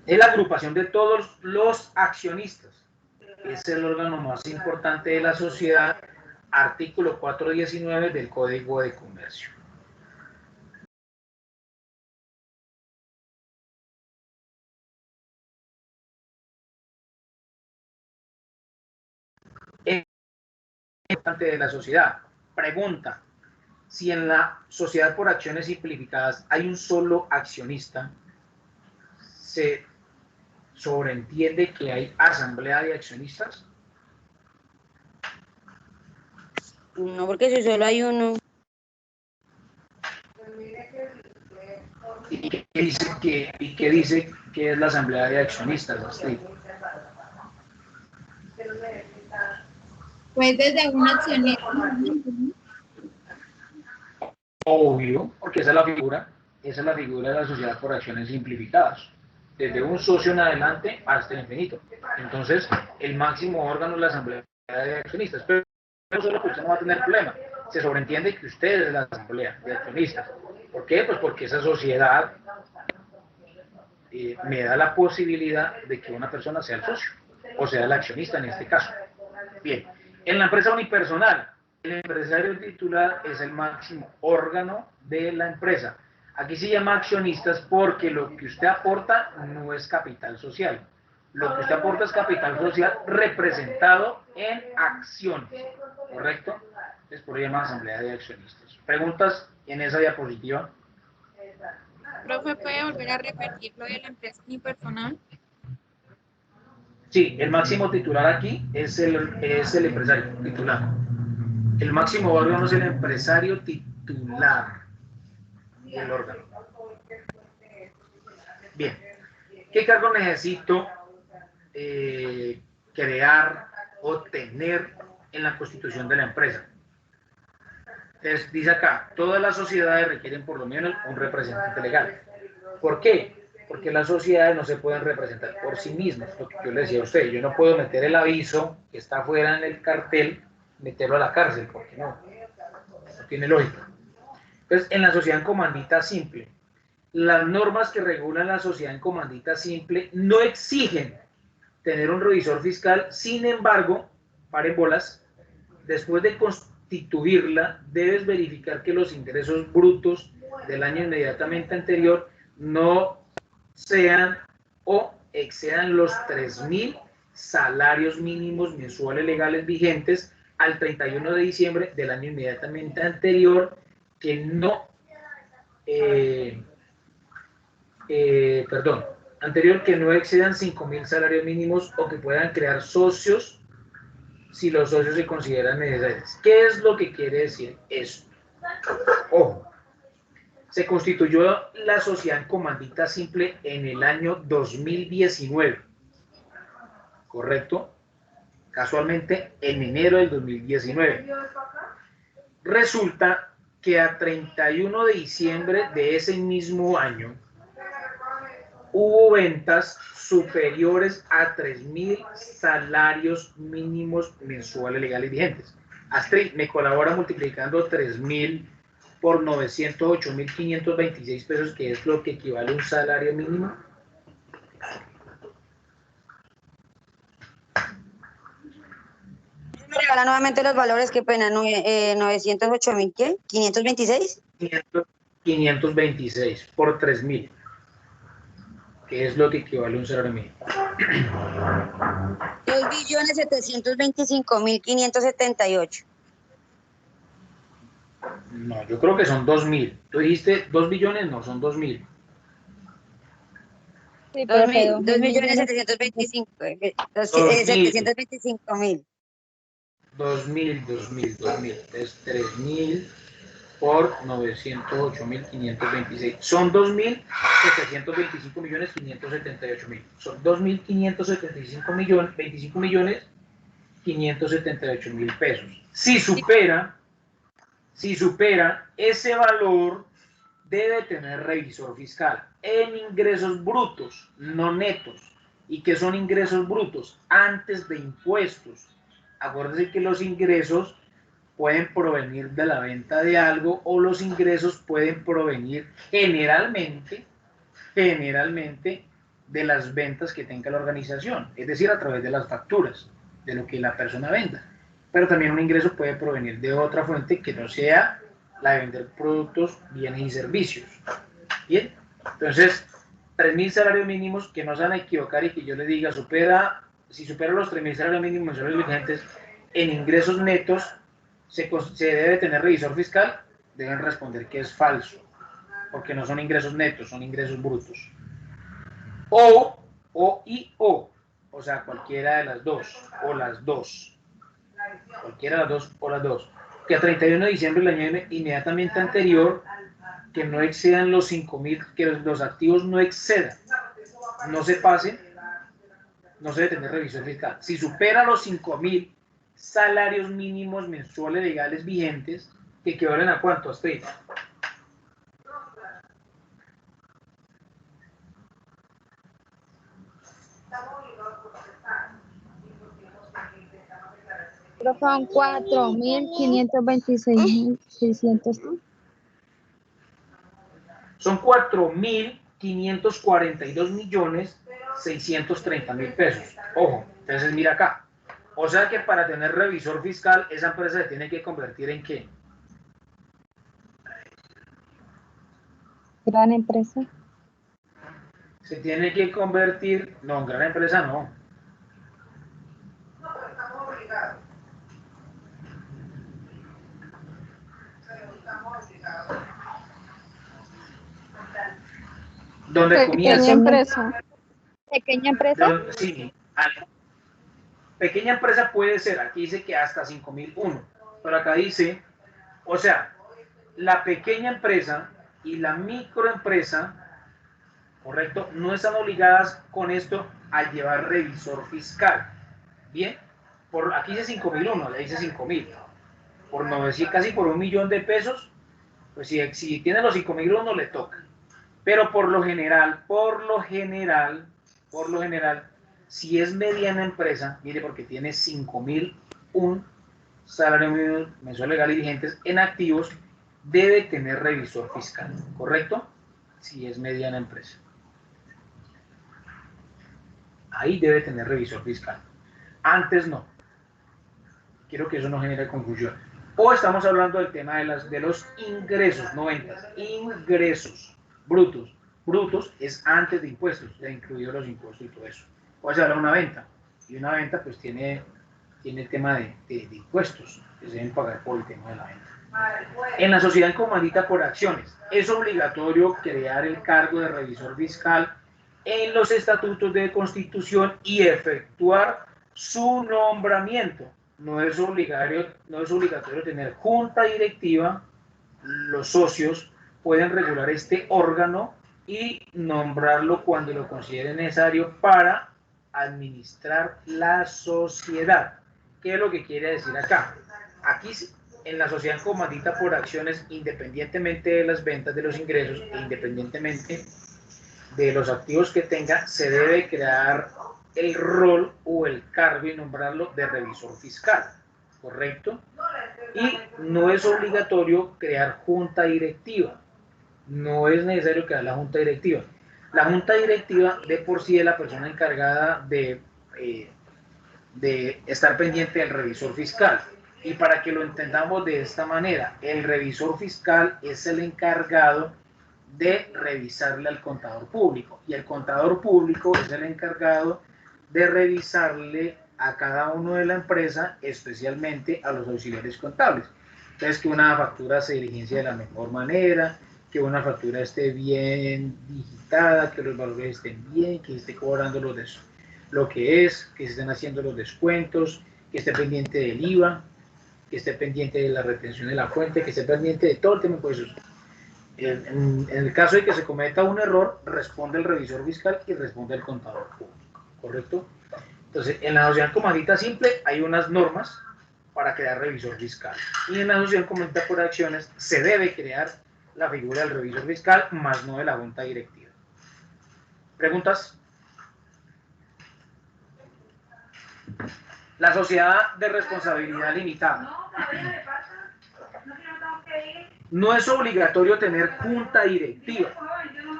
Es la agrupación de todos los accionistas. Es el órgano más importante de la sociedad, artículo 419 del Código de Comercio. Es importante de la sociedad. Pregunta: si en la sociedad por acciones simplificadas hay un solo accionista, ¿se sobreentiende que hay asamblea de accionistas? No, porque si solo hay uno. ¿Y qué dice que es la asamblea de accionistas, Astrid? Pues desde un accionista. Obvio, porque esa es la figura de la sociedad por acciones simplificadas. Desde un socio en adelante hasta el infinito. Entonces, el máximo órgano es la asamblea de accionistas. Pero solo que usted no va a tener problema. Se sobreentiende que usted es la asamblea de accionistas. ¿Por qué? Pues porque esa sociedad me da la posibilidad de que una persona sea el socio, o sea el accionista en este caso. Bien, en la empresa unipersonal, el empresario titular es el máximo órgano de la empresa. Aquí se llama accionistas porque lo que usted aporta no es capital social. Lo que usted aporta es capital social representado en acciones, ¿correcto? Es por eso se llama asamblea de accionistas. ¿Preguntas en esa diapositiva? Profe, ¿puede volver a repetir lo de la empresa unipersonal? Sí, el máximo titular aquí es el empresario titular. El máximo órgano es el empresario titular del órgano. Bien, ¿qué cargo necesito crear o tener en la constitución de la empresa? Entonces, dice acá, todas las sociedades requieren por lo menos un representante legal. ¿Por qué? Porque las sociedades no se pueden representar por sí mismas. Lo que yo le decía a usted, yo no puedo meter el aviso que está afuera en el cartel, meterlo a la cárcel, porque no tiene lógica. Entonces, en la sociedad en comandita simple, las normas que regulan la sociedad en comandita simple no exigen tener un revisor fiscal, sin embargo, paren bolas, después de constituirla, debes verificar que los ingresos brutos del año inmediatamente anterior no sean o excedan los 3.000 salarios mínimos mensuales legales vigentes al 31 de diciembre del año inmediatamente anterior, que no, anterior que no excedan 5.000 salarios mínimos o que puedan crear socios si los socios se consideran necesarios. ¿Qué es lo que quiere decir esto? Ojo, se constituyó la sociedad en comandita simple en el año 2019, ¿correcto? Casualmente en enero del 2019. Resulta que a 31 de diciembre de ese mismo año hubo ventas superiores a 3.000 salarios mínimos mensuales legales vigentes. Astrid, ¿me colabora multiplicando 3.000 por 908.526 pesos, que es lo que equivale a un salario mínimo? Me regala nuevamente los valores, qué pena, 908.000, ¿qué? ¿526? 526 por 3.000, que es lo que equivale a un salario mínimo. 2.725.578. No, yo creo que son 2.000. ¿Tú dijiste 2 billones? No, son 2.000. Sí, profe, 2.725.000. 725.000. 2.000. Es 3.000 por 908.526. Son 2.725.578.000. Son 2.575.578.000 pesos. Si supera ese valor, debe tener revisor fiscal en ingresos brutos, no netos. ¿Y qué son ingresos brutos? Antes de impuestos. Acuérdense que los ingresos pueden provenir de la venta de algo, o los ingresos pueden provenir generalmente de las ventas que tenga la organización, es decir, a través de las facturas, de lo que la persona venda. Pero también un ingreso puede provenir de otra fuente que no sea la de vender productos, bienes y servicios. Bien, entonces, 3.000 salarios mínimos, que no se van a equivocar y que yo les diga, si supera los 3.000 salarios mínimos mensuales vigentes en ingresos netos, se debe tener revisor fiscal. Deben responder que es falso, porque no son ingresos netos, son ingresos brutos. O sea, cualquiera de las dos, o las dos. Cualquiera de las dos, o las dos. Que a 31 de diciembre del año inmediatamente anterior, que no excedan los 5.000, que los activos no excedan, no se pasen, no se debe tener revisor fiscal. Si supera los 5.000 salarios mínimos mensuales legales vigentes, que equivalen a ¿cuánto, Astrid? profe, son 4.526.600. Son 4.542.630.000 pesos. Ojo, entonces mira acá. O sea que para tener revisor fiscal, esa empresa se tiene que convertir ¿en qué? Gran empresa. Se tiene que convertir, no, en gran empresa no. No, pero estamos obligados. Estamos obligados. Donde Pequeña comienza. empresa. Pequeña empresa. Sí, pequeña empresa puede ser, aquí dice que hasta 5.001, pero acá dice, o sea, la pequeña empresa y la microempresa, ¿correcto? No están obligadas con esto a llevar revisor fiscal. Bien, aquí dice 5.001, le dice 5.000. Por 900, casi por 1.000.000 de pesos, pues si tiene los 5.001 le toca. Pero por lo general, si es mediana empresa, mire, porque tiene 5.001 salarios mínimos mensuales legales vigentes en activos, debe tener revisor fiscal, ¿correcto? Si es mediana empresa. Ahí debe tener revisor fiscal. Antes no. ¿Ok? Quiero que eso no genere confusión. O estamos hablando del tema de los ingresos, no ventas, ingresos brutos. Brutos es antes de impuestos, ya incluidos los impuestos y todo eso. O se habla de una venta, y una venta pues tiene el tema de impuestos que se deben pagar por el tema de la venta. En la sociedad en comandita por acciones, es obligatorio crear el cargo de revisor fiscal en los estatutos de constitución y efectuar su nombramiento. No es obligatorio tener junta directiva. Los socios pueden regular este órgano y nombrarlo cuando lo consideren necesario para administrar la sociedad. ¿Qué es lo que quiere decir acá? Aquí, en la sociedad comandita por acciones, independientemente de las ventas, de los ingresos, e independientemente de los activos que tenga, se debe crear el rol o el cargo y nombrarlo de revisor fiscal, ¿correcto? Y no es obligatorio crear junta directiva. No es necesario crear la junta directiva. La junta directiva de por sí es la persona encargada de estar pendiente del revisor fiscal. Y para que lo entendamos de esta manera, el revisor fiscal es el encargado de revisarle al contador público, y el contador público es el encargado de revisarle a cada uno de la empresa, especialmente a los auxiliares contables. Entonces, que una factura se diligencie de la mejor manera, que una factura esté bien digitada, que los valores estén bien, que esté cobrando lo que es, que se estén haciendo los descuentos, que esté pendiente del IVA, que esté pendiente de la retención de la fuente, que esté pendiente de todo el tema de impuestos. En el caso de que se cometa un error, responde el revisor fiscal y responde el contador público, ¿correcto? Entonces, en la sociedad comandita simple hay unas normas para crear revisor fiscal, y en la sociedad comandita por acciones se debe crear la figura del revisor fiscal, más no de la junta directiva. ¿Preguntas? La sociedad de responsabilidad limitada. No es obligatorio tener junta directiva.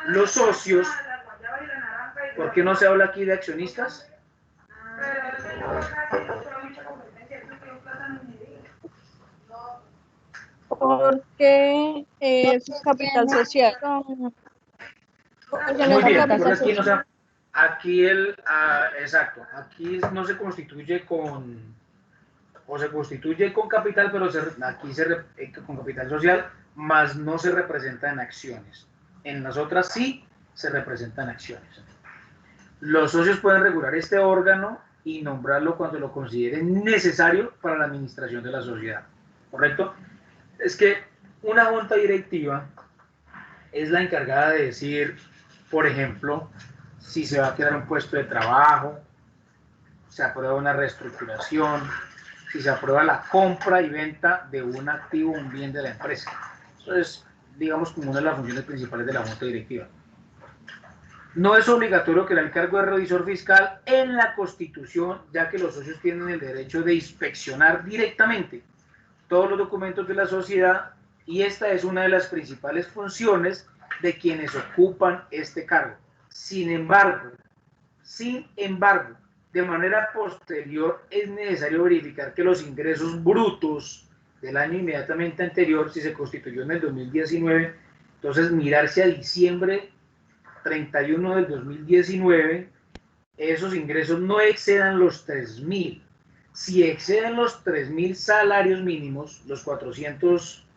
Los socios, ¿por qué no se habla aquí de accionistas? Porque es capital social. Muy bien, entonces aquí no se, aquí exacto, aquí no se constituye se constituye con capital, pero aquí con capital social, más no se representa en acciones. En las otras sí se representan acciones. Los socios pueden regular este órgano y nombrarlo cuando lo consideren necesario para la administración de la sociedad, ¿correcto? Es que una junta directiva es la encargada de decir, por ejemplo, si se va a crear un puesto de trabajo, se aprueba una reestructuración, si se aprueba la compra y venta de un activo, un bien de la empresa. Eso es, digamos, como una de las funciones principales de la junta directiva. No es obligatorio crear el cargo de revisor fiscal en la Constitución, ya que los socios tienen el derecho de inspeccionar directamente todos los documentos de la sociedad, y esta es una de las principales funciones de quienes ocupan este cargo. Sin embargo, de manera posterior es necesario verificar que los ingresos brutos del año inmediatamente anterior, si se constituyó en el 2019, entonces mirarse a diciembre 31 del 2019, esos ingresos no excedan los 3.000. Si exceden los 3.000 salarios mínimos, los 400,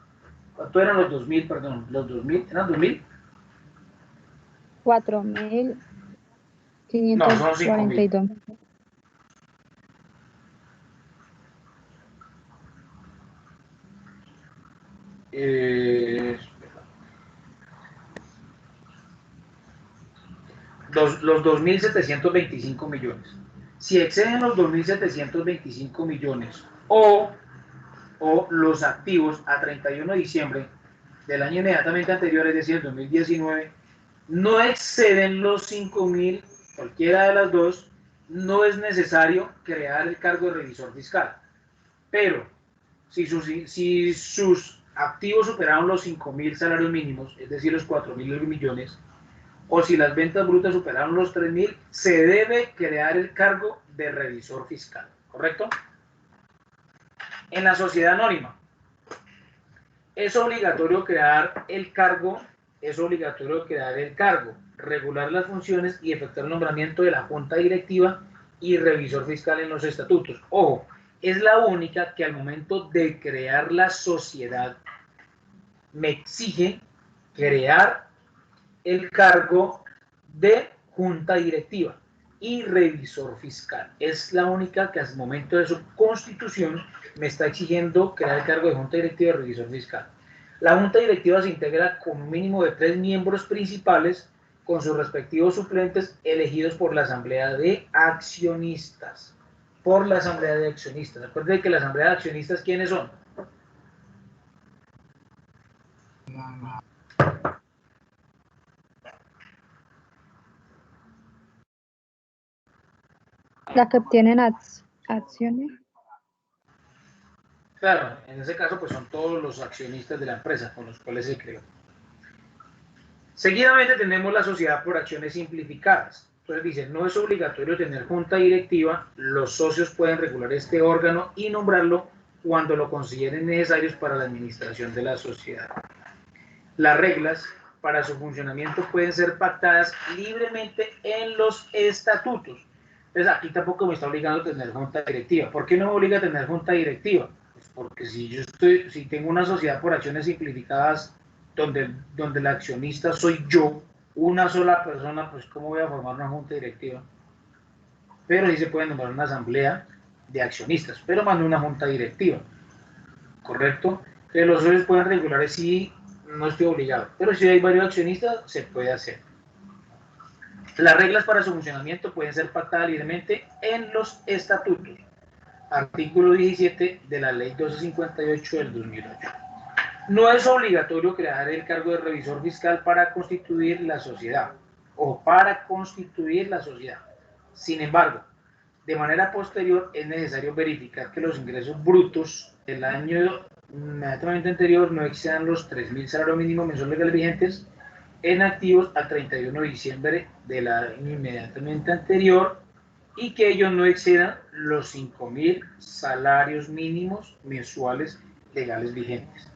¿cuánto eran los 2.000? Perdón, los 2.000, ¿eran 2.000? 4.542. Los 2.725 millones. Si exceden los 2.725 millones o los activos a 31 de diciembre del año inmediatamente anterior, es decir, el 2019, no exceden los 5.000, cualquiera de las dos, no es necesario crear el cargo de revisor fiscal. Pero si sus activos superaron los 5.000 salarios mínimos, es decir, los 4.000 millones, o si las ventas brutas superaron los 3.000, se debe crear el cargo de revisor fiscal, ¿correcto? En la sociedad anónima, es obligatorio crear el cargo, regular las funciones y efectuar el nombramiento de la junta directiva y revisor fiscal en los estatutos. Ojo, es la única que al momento de crear la sociedad me exige crear el cargo de junta directiva y revisor fiscal. Es la única que al momento de su constitución me está exigiendo crear el cargo de junta directiva y revisor fiscal. La junta directiva se integra con un mínimo de 3 miembros principales con sus respectivos suplentes elegidos por la asamblea de accionistas. Recuerden que la asamblea de accionistas, ¿quiénes son? La que obtienen acciones. Claro, en ese caso pues son todos los accionistas de la empresa con los cuales se creó. Seguidamente tenemos la sociedad por acciones simplificadas. Entonces dice, no es obligatorio tener junta directiva, los socios pueden regular este órgano y nombrarlo cuando lo consideren necesarios para la administración de la sociedad. Las reglas para su funcionamiento pueden ser pactadas libremente en los estatutos. Entonces aquí tampoco me está obligando a tener junta directiva. ¿Por qué no me obliga a tener junta directiva? Pues porque si tengo una sociedad por acciones simplificadas donde el accionista soy yo, una sola persona, pues ¿cómo voy a formar una junta directiva? Pero sí se puede nombrar una asamblea de accionistas, pero más no una junta directiva, ¿correcto? Que los socios pueden regular si no estoy obligado, pero si hay varios accionistas se puede hacer. Las reglas para su funcionamiento pueden ser pactadas libremente en los estatutos. Artículo 17 de la Ley 1258 del 2008. No es obligatorio crear el cargo de revisor fiscal para constituir la sociedad o para constituir la sociedad. Sin embargo, de manera posterior es necesario verificar que los ingresos brutos del año inmediatamente anterior no excedan los 3.000 salarios mínimos mensuales vigentes en activos al 31 de diciembre del año inmediatamente anterior y que ellos no excedan los 5.000 salarios mínimos mensuales legales vigentes.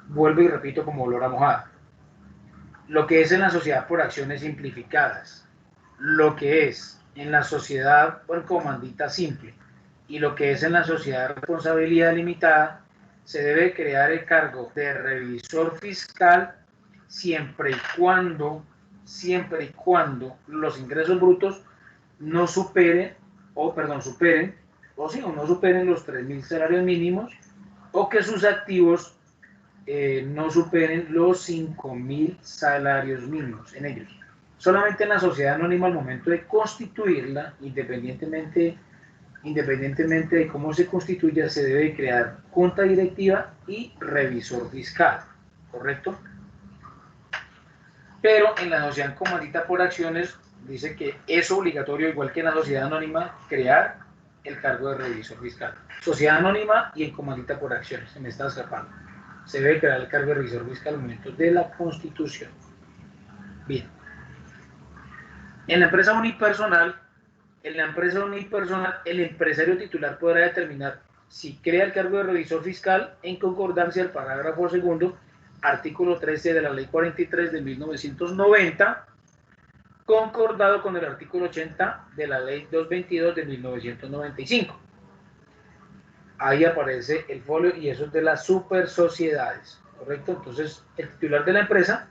Vuelvo y repito como olor a mojada. Lo que es en la sociedad por acciones simplificadas, lo que es en la sociedad por comandita simple y lo que es en la sociedad de responsabilidad limitada, se debe crear el cargo de revisor fiscal siempre y cuando los ingresos brutos no superen los 3.000 salarios mínimos o que sus activos no superen los 5.000 salarios mínimos en ellos. Solamente en la sociedad anónima al momento de constituirla, independientemente de cómo se constituya, se debe crear junta directiva y revisor fiscal, ¿correcto? Pero en la sociedad comandita por acciones dice que es obligatorio, igual que en la sociedad anónima, crear el cargo de revisor fiscal. Sociedad anónima y en comandita por acciones, se me está escapando. Se debe crear el cargo de revisor fiscal al momento de la constitución. Bien. En la empresa unipersonal, el empresario titular podrá determinar si crea el cargo de revisor fiscal en concordancia al parágrafo segundo, artículo 13 de la Ley 43 de 1990, concordado con el artículo 80 de la Ley 222 de 1995. Ahí aparece el folio y eso es de las super sociedades, ¿correcto? Entonces, el titular de la empresa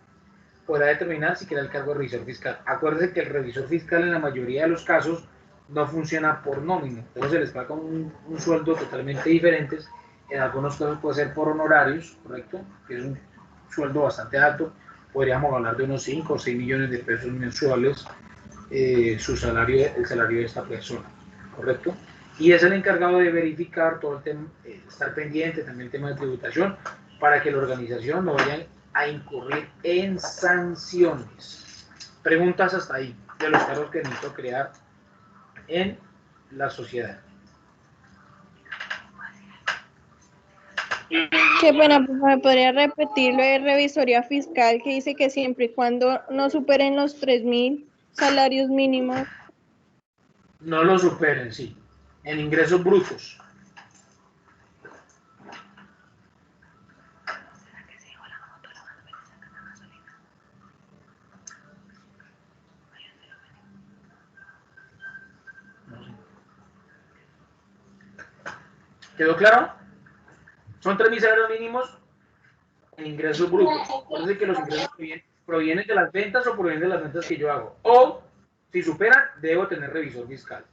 podrá determinar si crea el cargo de revisor fiscal. Acuérdense que el revisor fiscal en la mayoría de los casos no funciona por nómina, entonces se les paga un sueldo totalmente diferente. En algunos casos puede ser por honorarios, ¿correcto? Que es un sueldo bastante alto, podríamos hablar de unos 5 o 6 millones de pesos mensuales, el salario de esta persona, ¿correcto? Y es el encargado de verificar todo el tema, estar pendiente también el tema de tributación, para que la organización no vaya a incurrir en sanciones. Preguntas hasta ahí de los cargos que necesito crear en la sociedad. Qué pena, ¿me podría repetir lo de revisoría fiscal que dice que siempre y cuando no superen los 3.000 salarios mínimos? No lo superen, sí. En ingresos brutos. ¿Quedó claro? Son 3.000 salarios mínimos en ingresos brutos. Parece que los ingresos provienen de las ventas o provienen de las ventas que yo hago. O, si superan, debo tener revisor fiscal.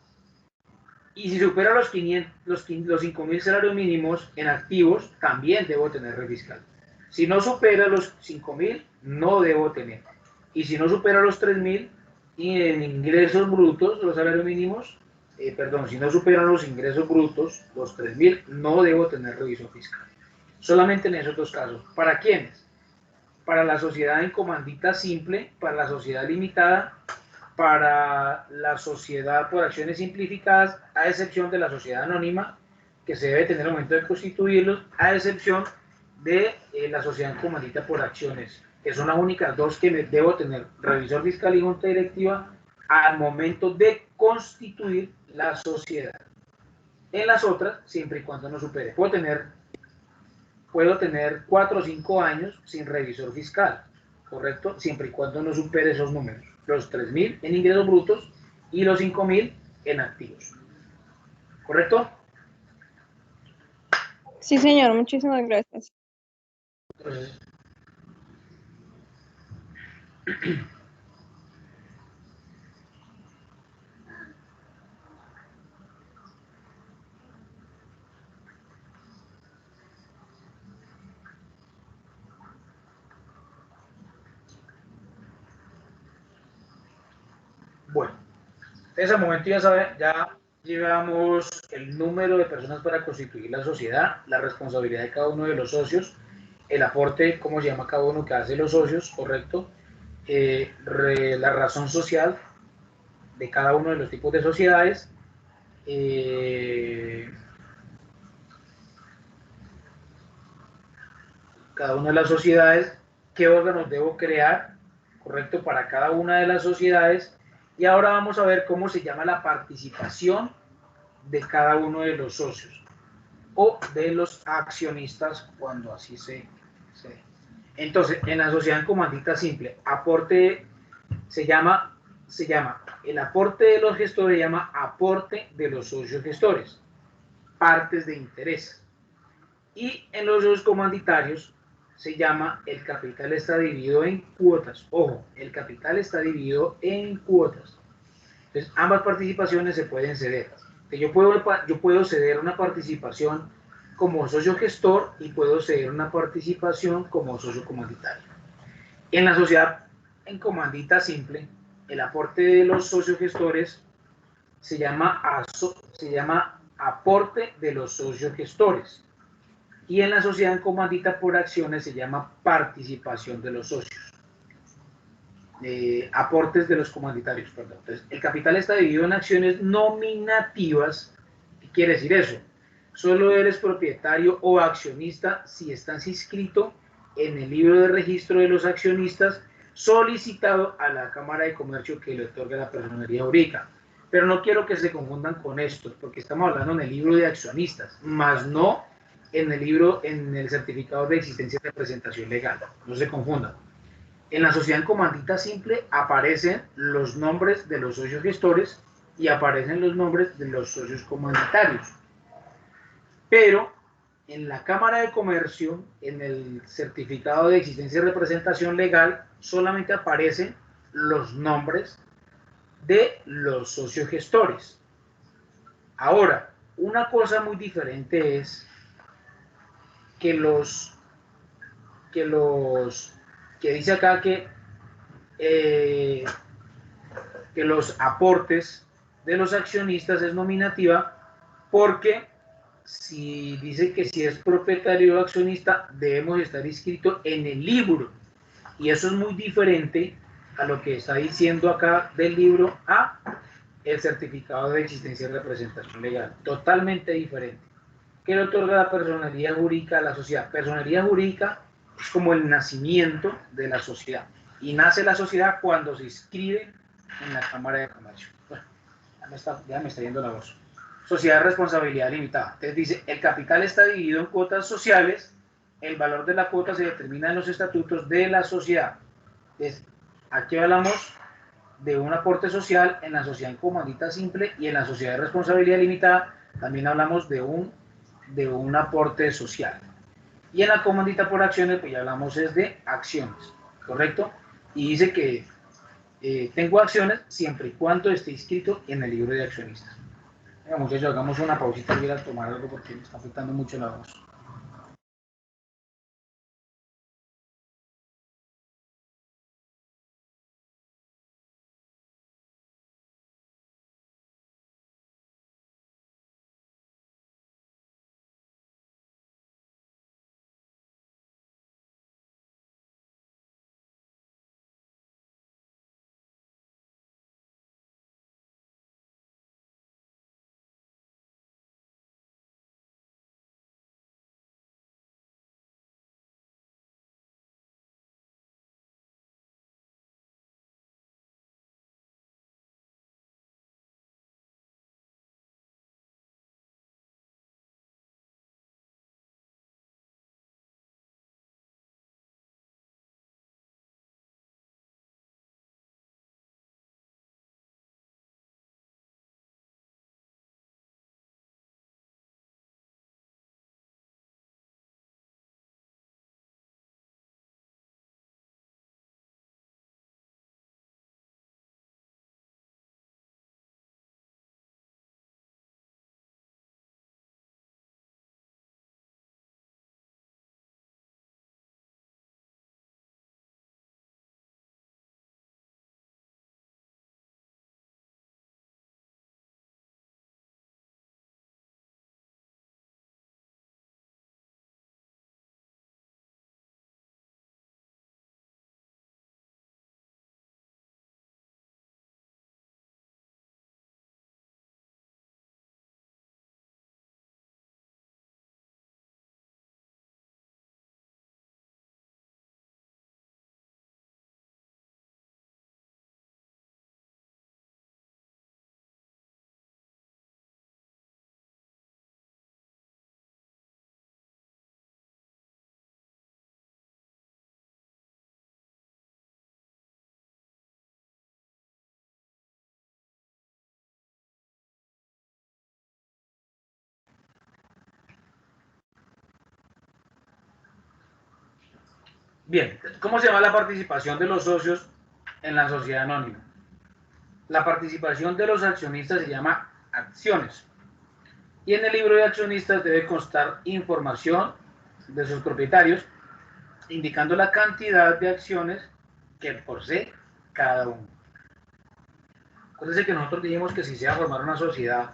Y si supera los 5.000 salarios mínimos en activos, también debo tener revisor fiscal. Si no supera los 5.000, no debo tener. Y si no supera los 3.000 y en ingresos brutos, los salarios mínimos, si no superan los ingresos brutos, los 3.000, no debo tener revisor fiscal. Solamente en esos dos casos. ¿Para quiénes? Para la sociedad en comandita simple, para la sociedad limitada, para la sociedad por acciones simplificadas, a excepción de la sociedad anónima, que se debe tener al momento de constituirlos, a excepción de la sociedad en comandita por acciones, que son las únicas dos que debo tener, revisor fiscal y junta directiva, al momento de constituir la sociedad. En las otras, siempre y cuando no supere. Puedo tener 4 o 5 años sin revisor fiscal, ¿correcto? Siempre y cuando no supere esos números. Los 3.000 en ingresos brutos y los 5.000 en activos. ¿Correcto? Sí, señor, muchísimas gracias. Entonces, bueno, en ese momento ya llevamos el número de personas para constituir la sociedad, la responsabilidad de cada uno de los socios, el aporte, cómo se llama cada uno que hace los socios, correcto, la razón social de cada uno de los tipos de sociedades, cada una de las sociedades, qué órganos debo crear, correcto, para cada una de las sociedades. Y ahora vamos a ver cómo se llama la participación de cada uno de los socios o de los accionistas cuando así se. Entonces, en la sociedad en comandita simple, aporte se llama el aporte de los gestores, se llama aporte de los socios gestores, partes de interés. Y en los socios comanditarios se llama el capital está dividido en cuotas. Ojo, el capital está dividido en cuotas. Entonces, ambas participaciones se pueden ceder. Yo puedo ceder una participación como socio gestor y puedo ceder una participación como socio comanditario. En la sociedad en comandita simple, el aporte de los socios gestores se llama aporte de los socios gestores. Y en la sociedad en comandita por acciones se llama participación de los socios. Aportes de los comanditarios, perdón. Entonces, el capital está dividido en acciones nominativas. ¿Qué quiere decir eso? Solo eres propietario o accionista si estás inscrito en el libro de registro de los accionistas solicitado a la Cámara de Comercio que le otorga la personería jurídica. Pero no quiero que se confundan con esto, porque estamos hablando en el libro de accionistas, más no en el certificado de existencia de representación legal. No se confundan. En la sociedad en comandita simple aparecen los nombres de los socios gestores y aparecen los nombres de los socios comanditarios. Pero en la Cámara de Comercio, en el certificado de existencia de representación legal, solamente aparecen los nombres de los socios gestores. Ahora, una cosa muy diferente es que dice acá que los aportes de los accionistas es nominativa, porque si dice que si es propietario o accionista debemos estar inscritos en el libro, y eso es muy diferente a lo que está diciendo acá del libro a el certificado de existencia de representación legal, totalmente diferente. ¿Qué le otorga la personería jurídica a la sociedad? Personería jurídica es como el nacimiento de la sociedad, y nace la sociedad cuando se inscribe en la Cámara de Comercio. Bueno, ya me está yendo la voz. Sociedad de responsabilidad limitada. Entonces dice, el capital está dividido en cuotas sociales, el valor de la cuota se determina en los estatutos de la sociedad. Entonces, aquí hablamos de un aporte social en la sociedad en comandita simple, y en la sociedad de responsabilidad limitada también hablamos de un de un aporte social. Y en la comandita por acciones, pues ya hablamos es de acciones, ¿correcto? Y dice que tengo acciones siempre y cuando esté inscrito en el libro de accionistas. Venga, muchachos, hagamos una pausita y voy a tomar algo porque me está afectando mucho la voz. Bien, ¿cómo se llama la participación de los socios en la sociedad anónima? La participación de los accionistas se llama acciones. Y en el libro de accionistas debe constar información de sus propietarios, indicando la cantidad de acciones que posee cada uno. Acuérdense que nosotros dijimos que si se iba a formar una sociedad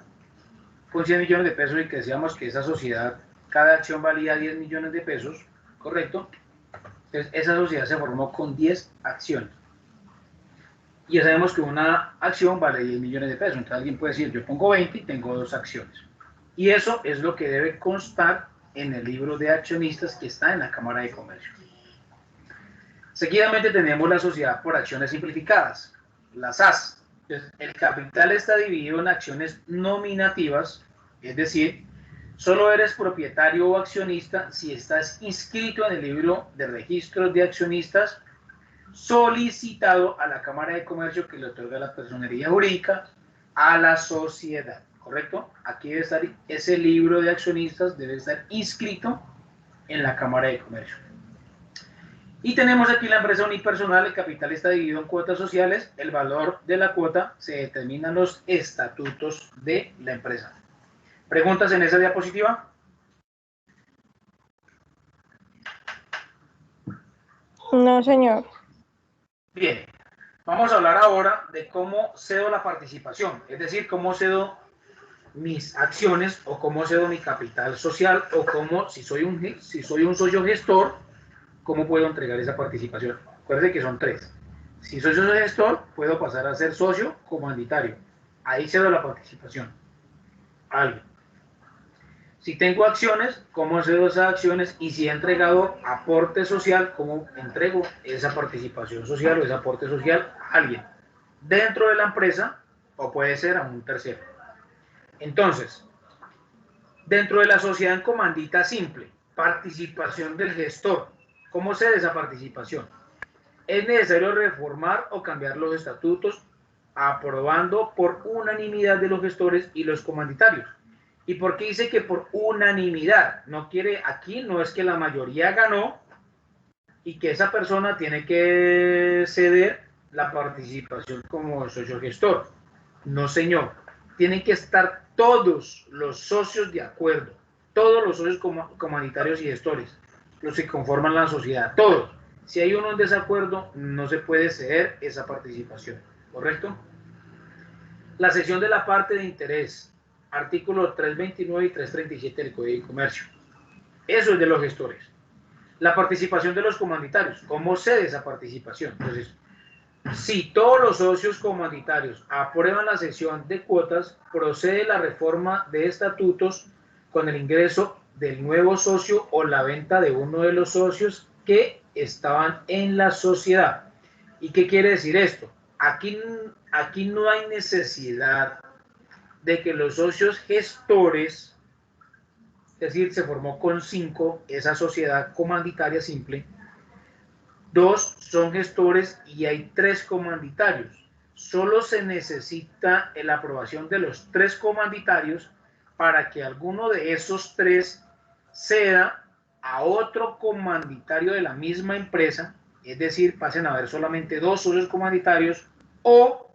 con 100 millones de pesos y que decíamos que esa sociedad, cada acción valía 10 millones de pesos, ¿correcto? Entonces, esa sociedad se formó con 10 acciones. Y ya sabemos que una acción vale 10 millones de pesos. Entonces alguien puede decir, yo pongo 20 y tengo 2 acciones. Y eso es lo que debe constar en el libro de accionistas que está en la Cámara de Comercio. Seguidamente tenemos la sociedad por acciones simplificadas, las SAS. Entonces, el capital está dividido en acciones nominativas, es decir, solo eres propietario o accionista si estás inscrito en el libro de registros de accionistas solicitado a la Cámara de Comercio que le otorga la personería jurídica a la sociedad, ¿correcto? Aquí debe estar ese libro de accionistas, debe estar inscrito en la Cámara de Comercio. Y tenemos aquí la empresa unipersonal, el capital está dividido en cuotas sociales, el valor de la cuota se determina en los estatutos de la empresa. ¿Preguntas en esa diapositiva? No, señor. Bien, vamos a hablar ahora de cómo cedo la participación, es decir, cómo cedo mis acciones o cómo cedo mi capital social o cómo, si soy un socio gestor, cómo puedo entregar esa participación. Acuérdense que son 3. Si soy socio gestor, puedo pasar a ser socio comanditario. Ahí cedo la participación a alguien. Si tengo acciones, ¿cómo cedo esas acciones? Y si he entregado aporte social, ¿cómo entrego esa participación social o ese aporte social a alguien? Dentro de la empresa o puede ser a un tercero. Entonces, dentro de la sociedad en comandita simple, participación del gestor. ¿Cómo cede esa participación? Es necesario reformar o cambiar los estatutos aprobando por unanimidad de los gestores y los comanditarios. ¿Y por qué dice que por unanimidad? No quiere, aquí no es que la mayoría ganó y que esa persona tiene que ceder la participación como socio gestor. No, señor. Tienen que estar todos los socios de acuerdo, todos los socios comunitarios y gestores, los que conforman la sociedad, todos. Si hay uno en desacuerdo, no se puede ceder esa participación, ¿correcto? La sección de la parte de interés, artículos 329 y 337 del Código de Comercio. Eso es de los gestores. La participación de los comunitarios, ¿cómo cede esa participación? Entonces, si todos los socios comunitarios aprueban la sección de cuotas, procede la reforma de estatutos con el ingreso del nuevo socio o la venta de uno de los socios que estaban en la sociedad. ¿Y qué quiere decir esto? Aquí no hay necesidad de que los socios gestores, es decir, se formó con 5 esa sociedad comanditaria simple, 2 son gestores y hay 3 comanditarios. Solo se necesita la aprobación de los 3 comanditarios para que alguno de esos 3 ceda a otro comanditario de la misma empresa, es decir, pasen a haber solamente 2 socios comanditarios, o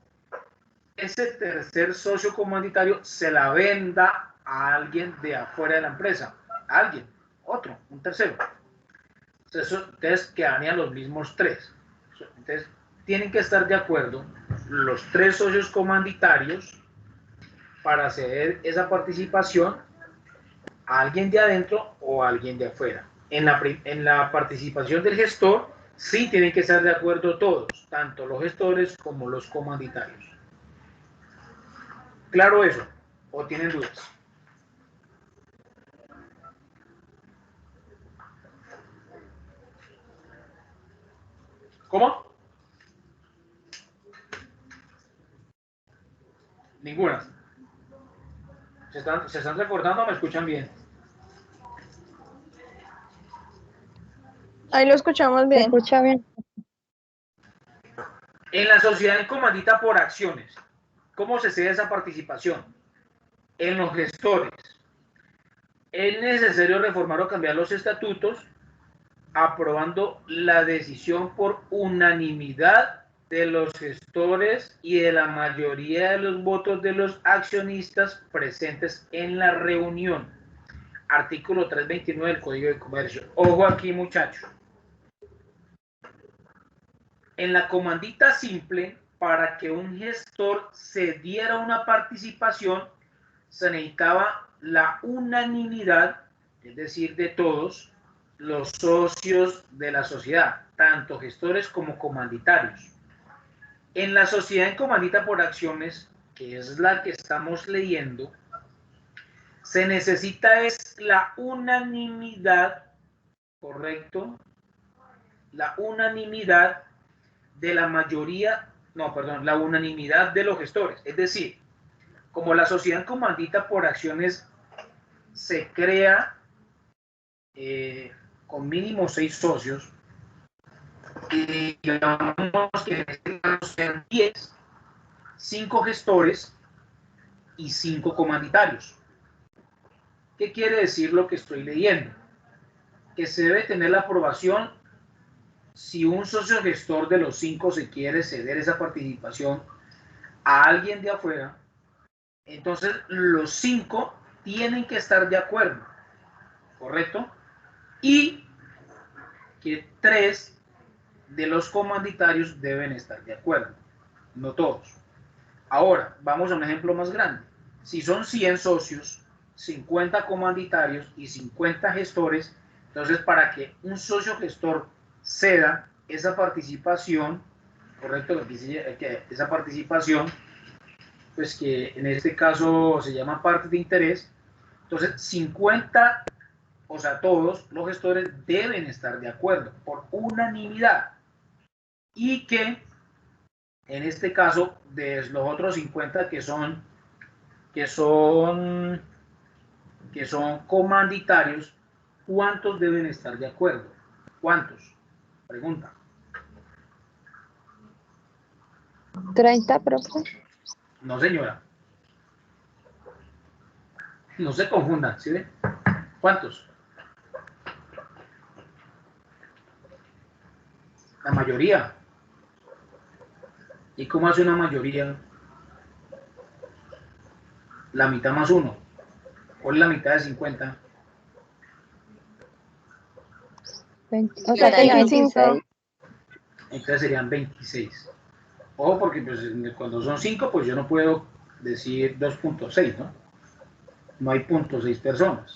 ese tercer socio comanditario se la venda a alguien de afuera de la empresa, a alguien, otro, un tercero. Entonces quedarían los mismos 3. Entonces tienen que estar de acuerdo los 3 socios comanditarios para ceder esa participación a alguien de adentro o a alguien de afuera. En la participación del gestor sí tienen que estar de acuerdo todos, tanto los gestores como los comanditarios. ¿Claro eso? ¿O tienen dudas? ¿Cómo? Ninguna. ¿Se están recordando o me escuchan bien? Ahí lo escuchamos Se bien. escucha bien. En la sociedad comandita por acciones, ¿cómo se cede esa participación? En los gestores. Es necesario reformar o cambiar los estatutos aprobando la decisión por unanimidad de los gestores y de la mayoría de los votos de los accionistas presentes en la reunión. Artículo 329 del Código de Comercio. Ojo aquí, muchachos. En la comandita simple, para que un gestor se diera una participación, se necesitaba la unanimidad, es decir, de todos los socios de la sociedad, tanto gestores como comanditarios. En la sociedad en comandita por acciones, que es la que estamos leyendo, se necesita es la unanimidad, ¿correcto? La unanimidad de la mayoría, no, perdón, la unanimidad de los gestores. Es decir, como la sociedad comandita por acciones se crea con mínimo 6 socios, y digamos que en este caso sean 10, 5 gestores y 5 comanditarios. ¿Qué quiere decir lo que estoy leyendo? Que se debe tener la aprobación si un socio gestor de los 5 se quiere ceder esa participación a alguien de afuera. Entonces los 5 tienen que estar de acuerdo, ¿correcto? Y que 3 de los comanditarios deben estar de acuerdo, no todos. Ahora, vamos a un ejemplo más grande. Si son 100 socios, 50 comanditarios y 50 gestores, entonces para que un socio gestor ceda esa participación, correcto, que esa participación, pues que en este caso se llama parte de interés, entonces 50, o sea, todos los gestores deben estar de acuerdo por unanimidad, y que en este caso de los otros 50 que son comanditarios, ¿cuántos deben estar de acuerdo? ¿Cuántos? Pregunta. 30, profe. No, señora. No se confundan, ¿sí ven? ¿Cuántos? La mayoría. ¿Y cómo hace una mayoría? La mitad más uno. ¿Cuál es la mitad de 50? O sea, sería 25. 26. Entonces serían 26. Ojo, porque pues, cuando son 5, pues yo no puedo decir 2.6, ¿no? No hay 0.6 personas.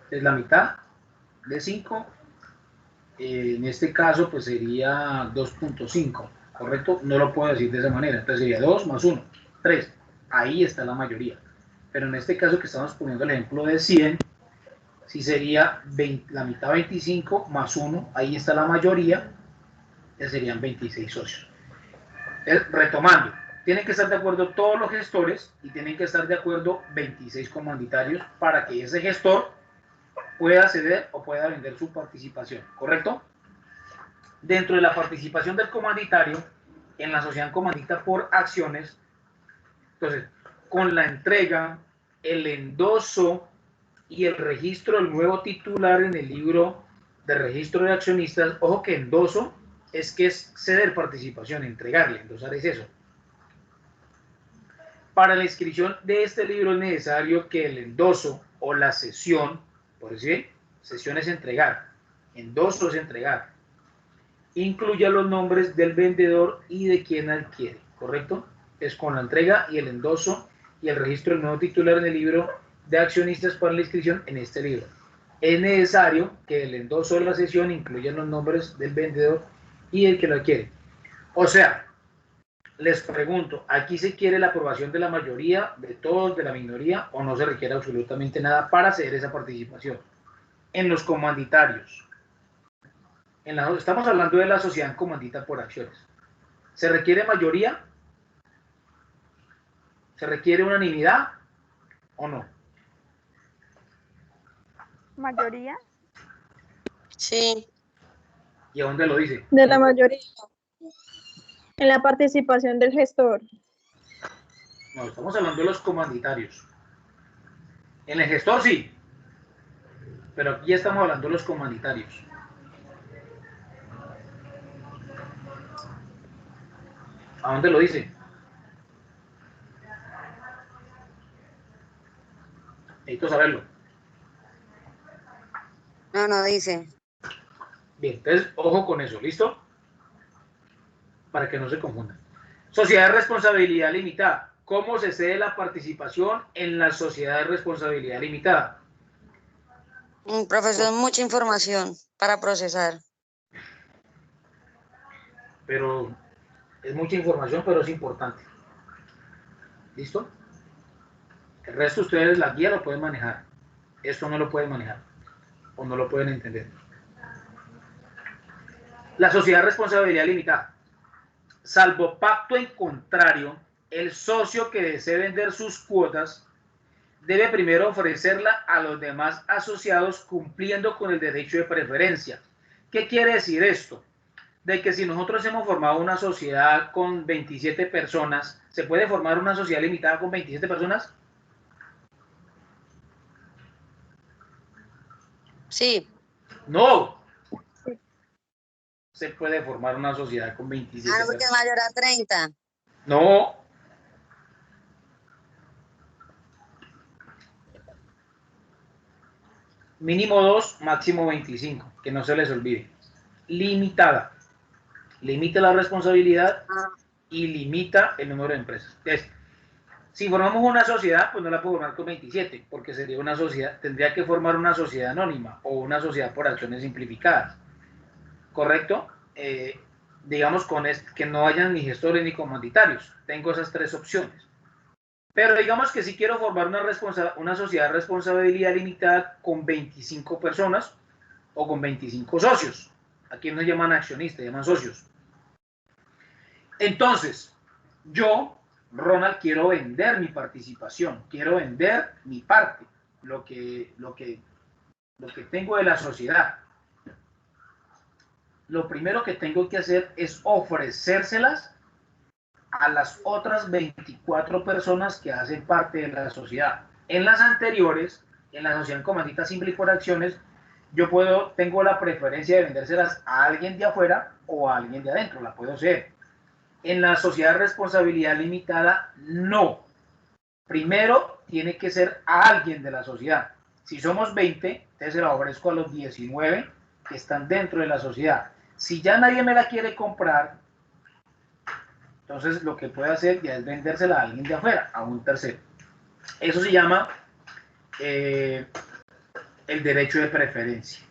Entonces la mitad de 5, en este caso, pues sería 2.5, ¿correcto? No lo puedo decir de esa manera. Entonces sería 2 más 1, 3. Ahí está la mayoría. Pero en este caso que estamos poniendo el ejemplo de 100, si sería 20, la mitad 25 más 1, ahí está la mayoría, ya serían 26 socios. Retomando, tienen que estar de acuerdo todos los gestores y tienen que estar de acuerdo 26 comanditarios para que ese gestor pueda ceder o pueda vender su participación, ¿correcto? Dentro de la participación del comanditario, en la sociedad comandita por acciones, entonces, con la entrega, el endoso y el registro del nuevo titular en el libro de registro de accionistas, ojo que endoso es que es ceder participación, entregarle, endosar es eso. Para la inscripción de este libro es necesario que el endoso o la cesión, por decir, cesión es entregar, endoso es entregar, incluya los nombres del vendedor y de quien adquiere, ¿correcto? Es con la entrega y el endoso y el registro del nuevo titular en el libro de accionistas para la inscripción en este libro. Es necesario que el endoso de la cesión incluya los nombres del vendedor y del que lo adquiere. O sea, les pregunto, ¿aquí se quiere la aprobación de la mayoría, de todos, de la minoría, o no se requiere absolutamente nada para ceder esa participación? En los comanditarios. Estamos hablando de la sociedad comandita por acciones. ¿Se requiere mayoría? ¿Se requiere unanimidad o no? ¿Mayoría? Sí. ¿Y a dónde lo dice? De la mayoría. En la participación del gestor. No, estamos hablando de los comanditarios. En el gestor sí, pero aquí ya estamos hablando de los comanditarios. ¿A dónde lo dice? Necesito saberlo. No, no dice. Bien, entonces, ojo con eso, ¿listo? Para que no se confundan. Sociedad de responsabilidad limitada. ¿Cómo se cede la participación en la sociedad de responsabilidad limitada? Profesor, mucha información para procesar. Pero es mucha información, pero es importante. ¿Listo? El resto ustedes, la guía lo pueden manejar. Esto no lo pueden manejar o no lo pueden entender. La sociedad de responsabilidad limitada. Salvo pacto en contrario, el socio que desee vender sus cuotas debe primero ofrecerla a los demás asociados cumpliendo con el derecho de preferencia. ¿Qué quiere decir esto? De que si nosotros hemos formado una sociedad con 27 personas, ¿se puede formar una sociedad limitada con 27 personas? Sí. No. Se puede formar una sociedad con 27 Ah, no, porque es personas. mayor a 30. No. Mínimo 2, máximo 25. Que no se les olvide. Limitada. Limita la responsabilidad y limita el número de empresas. Entonces, si formamos una sociedad, pues no la puedo formar con 27, porque sería una sociedad, tendría que formar una sociedad anónima o una sociedad por acciones simplificadas. ¿Correcto? Digamos que no hayan ni gestores ni comanditarios. Tengo esas tres opciones. Pero digamos que si quiero formar una sociedad de responsabilidad limitada con 25 personas o con 25 socios. Aquí no llaman accionistas, llaman socios. Entonces, yo, Ronald, quiero vender mi participación, quiero vender mi parte, lo que tengo de la sociedad. Lo primero que tengo que hacer es ofrecérselas a las otras 24 personas que hacen parte de la sociedad. En las anteriores, en la sociedad en comandita simple y por acciones, tengo la preferencia de vendérselas a alguien de afuera o a alguien de adentro, la puedo hacer. En la sociedad de responsabilidad limitada, no. Primero tiene que ser a alguien de la sociedad. Si somos 20, entonces se la ofrezco a los 19 que están dentro de la sociedad. Si ya nadie me la quiere comprar, entonces lo que puede hacer ya es vendérsela a alguien de afuera, a un tercero. Eso se llama el derecho de preferencia.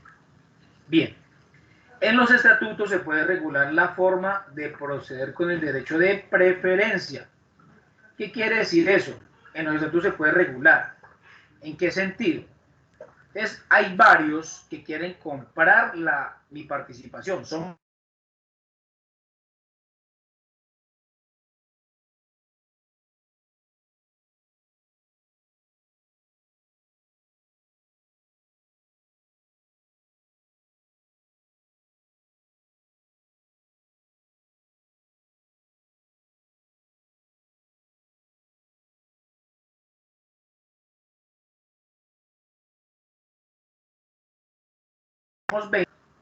Bien, en los estatutos se puede regular la forma de proceder con el derecho de preferencia. ¿Qué quiere decir eso? En los estatutos se puede regular. ¿En qué sentido? Entonces, hay varios que quieren comprar mi participación. Somos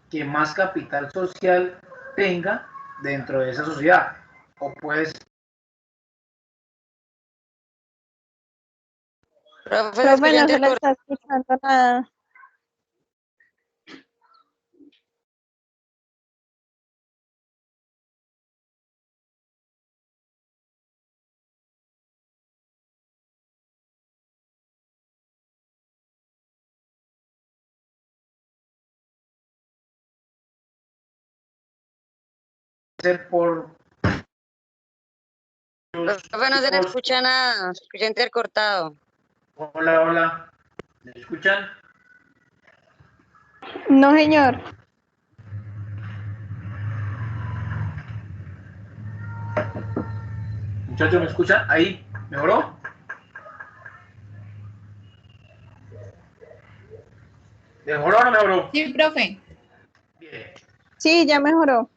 que más capital social tenga dentro de esa sociedad. O puede ser Profe, Profe, no se le está escuchando nada. por... Profe, no se le escucha nada, se escucha intercortado. Hola, hola. ¿Me escuchan? No, señor. Muchachos, ¿me escuchan? ¿Ahí? ¿Mejoró? ¿Mejoró o no mejoró? Sí, profe. Bien. Sí, ya mejoró.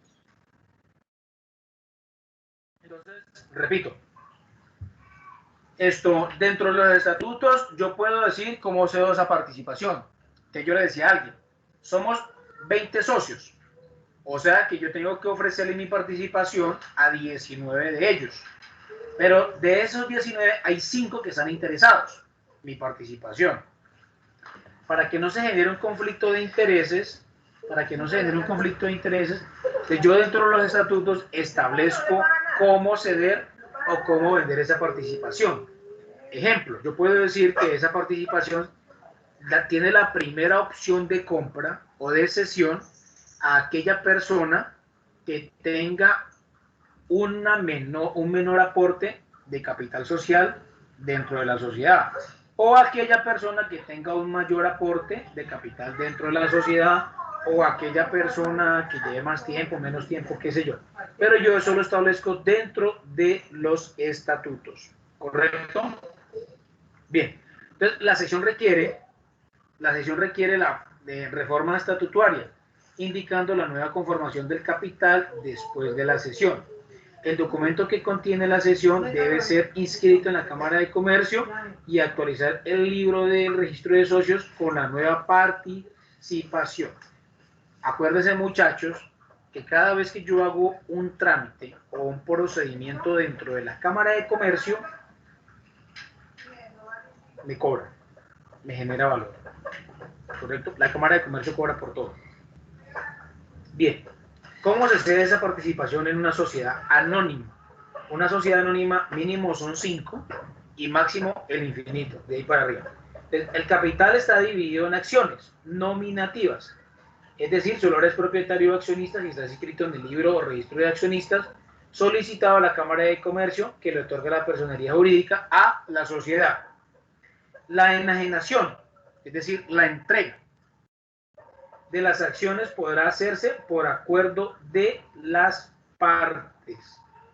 Entonces, repito. Dentro de los estatutos, yo puedo decir cómo cedo esa participación. Que yo le decía a alguien, somos 20 socios. O sea que yo tengo que ofrecerle mi participación a 19 de ellos. Pero de esos 19 hay 5 que están interesados, mi participación. Para que no se genere un conflicto de intereses, yo dentro de los estatutos establezco cómo ceder o cómo vender esa participación. Ejemplo, yo puedo decir que esa participación tiene la primera opción de compra o de cesión a aquella persona que tenga un menor aporte de capital social dentro de la sociedad, o aquella persona que tenga un mayor aporte de capital dentro de la sociedad, o aquella persona que lleve más tiempo, menos tiempo, qué sé yo. Pero yo eso lo establezco dentro de los estatutos, ¿correcto? Bien, entonces la sesión requiere la reforma estatutaria, indicando la nueva conformación del capital después de la sesión. El documento que contiene la sesión debe ser inscrito en la Cámara de Comercio y actualizar el libro del registro de socios con la nueva participación. Acuérdense, muchachos, que cada vez que yo hago un trámite o un procedimiento dentro de la Cámara de Comercio, me cobra, me genera valor. ¿Correcto? La Cámara de Comercio cobra por todo. Bien, ¿cómo se cede esa participación en una sociedad anónima? Una sociedad anónima mínimo son 5 y máximo el infinito, de ahí para arriba. El capital está dividido en acciones nominativas, es decir, solo eres propietario de accionistas y estás inscrito en el libro o registro de accionistas solicitado a la Cámara de Comercio que le otorga la personería jurídica a la sociedad. La enajenación, es decir, la entrega de las acciones podrá hacerse por acuerdo de las partes.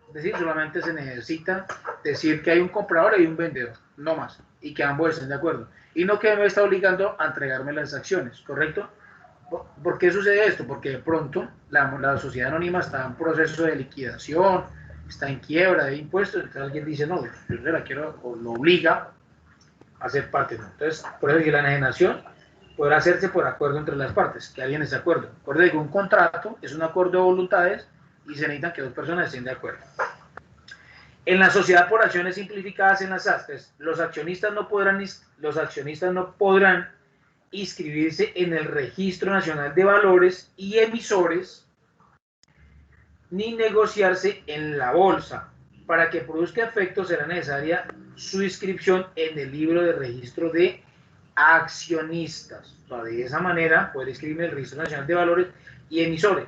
Es decir, solamente se necesita decir que hay un comprador y un vendedor, no más, y que ambos estén de acuerdo. Y no que me está obligando a entregarme las acciones, ¿correcto? ¿Por qué sucede esto? Porque de pronto la sociedad anónima está en proceso de liquidación, está en quiebra de impuestos, entonces alguien dice, no, yo se la quiero, o lo obliga hacer parte, ¿no? Entonces, por eso, la enajenación podrá hacerse por acuerdo entre las partes, que alguien esté de acuerdo. Recuerde que un contrato es un acuerdo de voluntades y se necesitan que dos personas estén de acuerdo. En la sociedad por acciones simplificadas en las ASPES, los accionistas no podrán inscribirse en el Registro Nacional de Valores y Emisores ni negociarse en la bolsa. Para que produzca efecto será necesaria su inscripción en el libro de registro de accionistas. De esa manera poder inscribirme en el Registro Nacional de Valores y Emisores.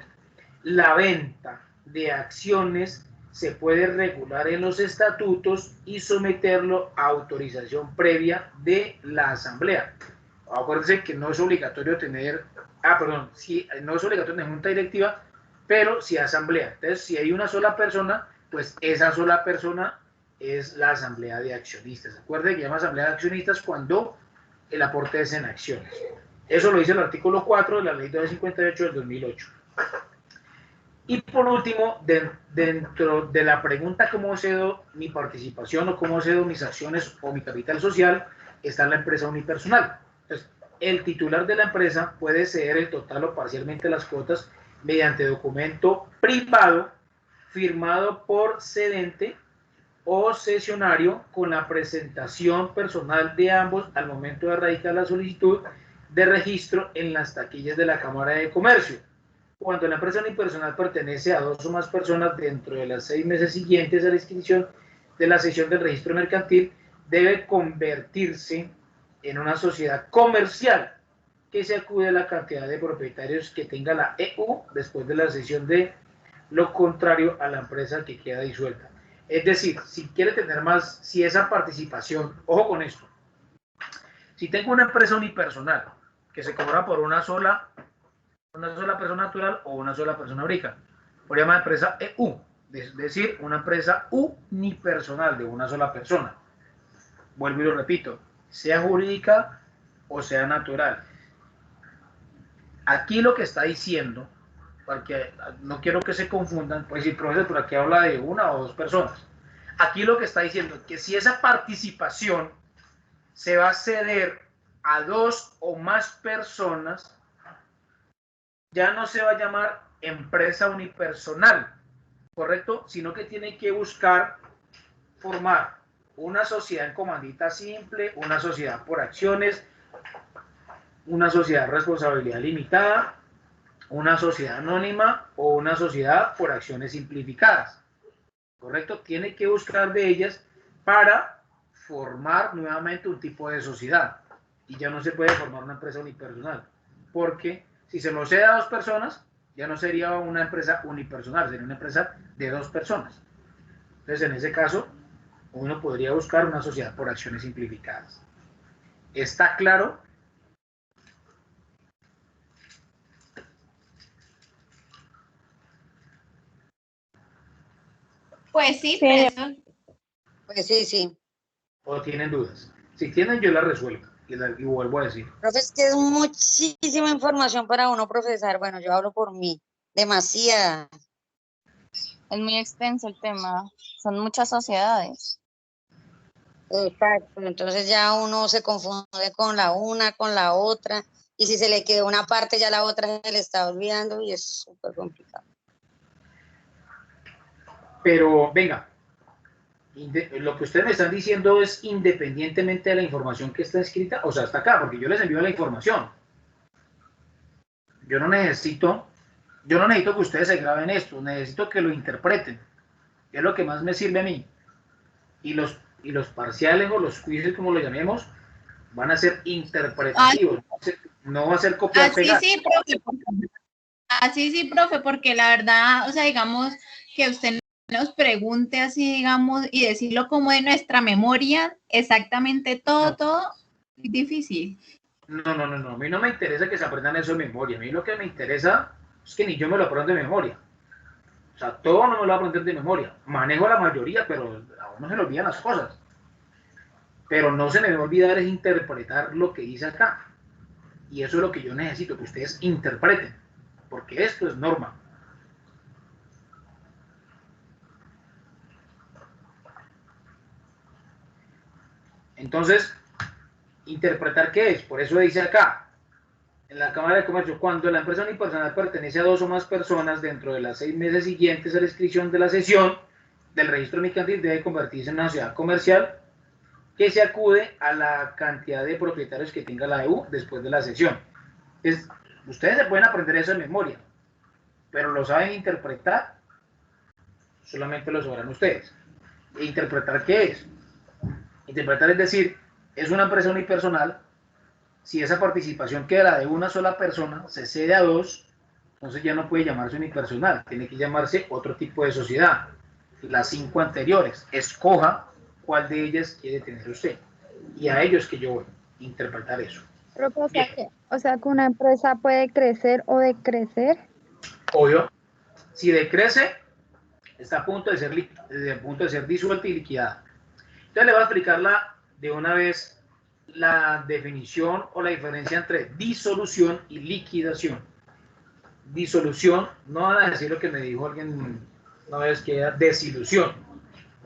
La venta de acciones se puede regular en los estatutos y someterlo a autorización previa de la asamblea. Acuérdense que no es obligatorio tener, sí, no es obligatorio tener junta directiva, pero sí asamblea. Entonces, si hay una sola persona, pues esa sola persona es la asamblea de accionistas. Acuérdense que llama asamblea de accionistas cuando el aporte es en acciones. Eso lo dice el artículo 4 de la ley 258 del 2008. Y por último, dentro de la pregunta cómo cedo mi participación o cómo cedo mis acciones o mi capital social, está la empresa unipersonal. Entonces, el titular de la empresa puede ceder el total o parcialmente las cuotas mediante documento privado firmado por cedente o cesionario con la presentación personal de ambos al momento de radicar la solicitud de registro en las taquillas de la Cámara de Comercio. Cuando la empresa unipersonal pertenece a dos o más personas dentro de los 6 meses siguientes a la inscripción de la sección del registro mercantil, debe convertirse en una sociedad comercial que se acude a la cantidad de propietarios que tenga la EU después de la cesión, de lo contrario a la empresa que queda disuelta. Es decir, si quiere tener más, si esa participación, ojo con esto, si tengo una empresa unipersonal que se cobra por una sola persona natural o una sola persona brica, por llamar empresa EU, es decir, una empresa unipersonal de una sola persona. Vuelvo y lo repito, sea jurídica o sea natural. Aquí lo que está diciendo, porque no quiero que se confundan, pues si el profesor por aquí habla de una o dos personas. Aquí lo que está diciendo es que si esa participación se va a ceder a dos o más personas, ya no se va a llamar empresa unipersonal, ¿correcto? Sino que tiene que buscar formar una sociedad en comandita simple, una sociedad por acciones, una sociedad de responsabilidad limitada, una sociedad anónima o una sociedad por acciones simplificadas, ¿correcto? Tiene que buscar de ellas para formar nuevamente un tipo de sociedad. Y ya no se puede formar una empresa unipersonal, porque si se lo cede a dos personas, ya no sería una empresa unipersonal, sería una empresa de dos personas. Entonces, en ese caso, uno podría buscar una sociedad por acciones simplificadas. ¿Está claro? Pues sí, Sí. profesor. Pues sí, sí. ¿O tienen dudas? Si tienen, yo las resuelvo. Y vuelvo a decir. Profe, es que es muchísima información para uno procesar. Bueno, yo hablo por mí. Demasiada. Es muy extenso el tema. Son muchas sociedades. Exacto. Entonces ya uno se confunde con la una, con la otra. Y si se le quedó una parte, ya la otra se le está olvidando y es súper complicado. Pero, venga, lo que ustedes me están diciendo es independientemente de la información que está escrita, o sea, hasta acá, porque yo les envío la información. Yo no necesito que ustedes se graben esto, necesito que lo interpreten. Es lo que más me sirve a mí. Y los parciales o los quizzes, como lo llamemos, van a ser interpretativos. No va a ser copiar Así pegar. sí, profe. Así sí, profe, porque la verdad, o sea, digamos que usted nos pregunte así, digamos, y decirlo como de nuestra memoria, exactamente todo, No. todo, es difícil. No. A mí no me interesa que se aprendan eso de memoria. A mí lo que me interesa es que ni yo me lo aprendo de memoria. O sea, todo no me lo voy a aprender de memoria. Manejo la mayoría, pero a uno se le olvidan las cosas. Pero no se me va a olvidar es interpretar lo que dice acá. Y eso es lo que yo necesito, que ustedes interpreten. Porque esto es norma. Entonces, interpretar qué es. Por eso dice acá, en la Cámara de Comercio, cuando la empresa unipersonal pertenece a 2 o más personas dentro de los 6 meses siguientes a la inscripción de la sesión del registro mercantil, debe convertirse en una sociedad comercial que se acude a la cantidad de propietarios que tenga la EU después de la sesión. Ustedes se pueden aprender eso de memoria, pero lo saben interpretar, solamente lo sabrán ustedes. ¿E interpretar qué es? Interpretar es decir, es una empresa unipersonal. Si esa participación que era de una sola persona se cede a 2, entonces ya no puede llamarse unipersonal, tiene que llamarse otro tipo de sociedad. Las 5 anteriores, escoja cuál de ellas quiere tener usted. Y a ellos que yo voy a interpretar eso. Profe, o sea que una empresa puede crecer o decrecer. Obvio, si decrece, está a punto de ser disuelta y liquidada. Entonces le voy a explicar de una vez la definición o la diferencia entre disolución y liquidación. Disolución, no van a decir lo que me dijo alguien una vez, que era desilusión.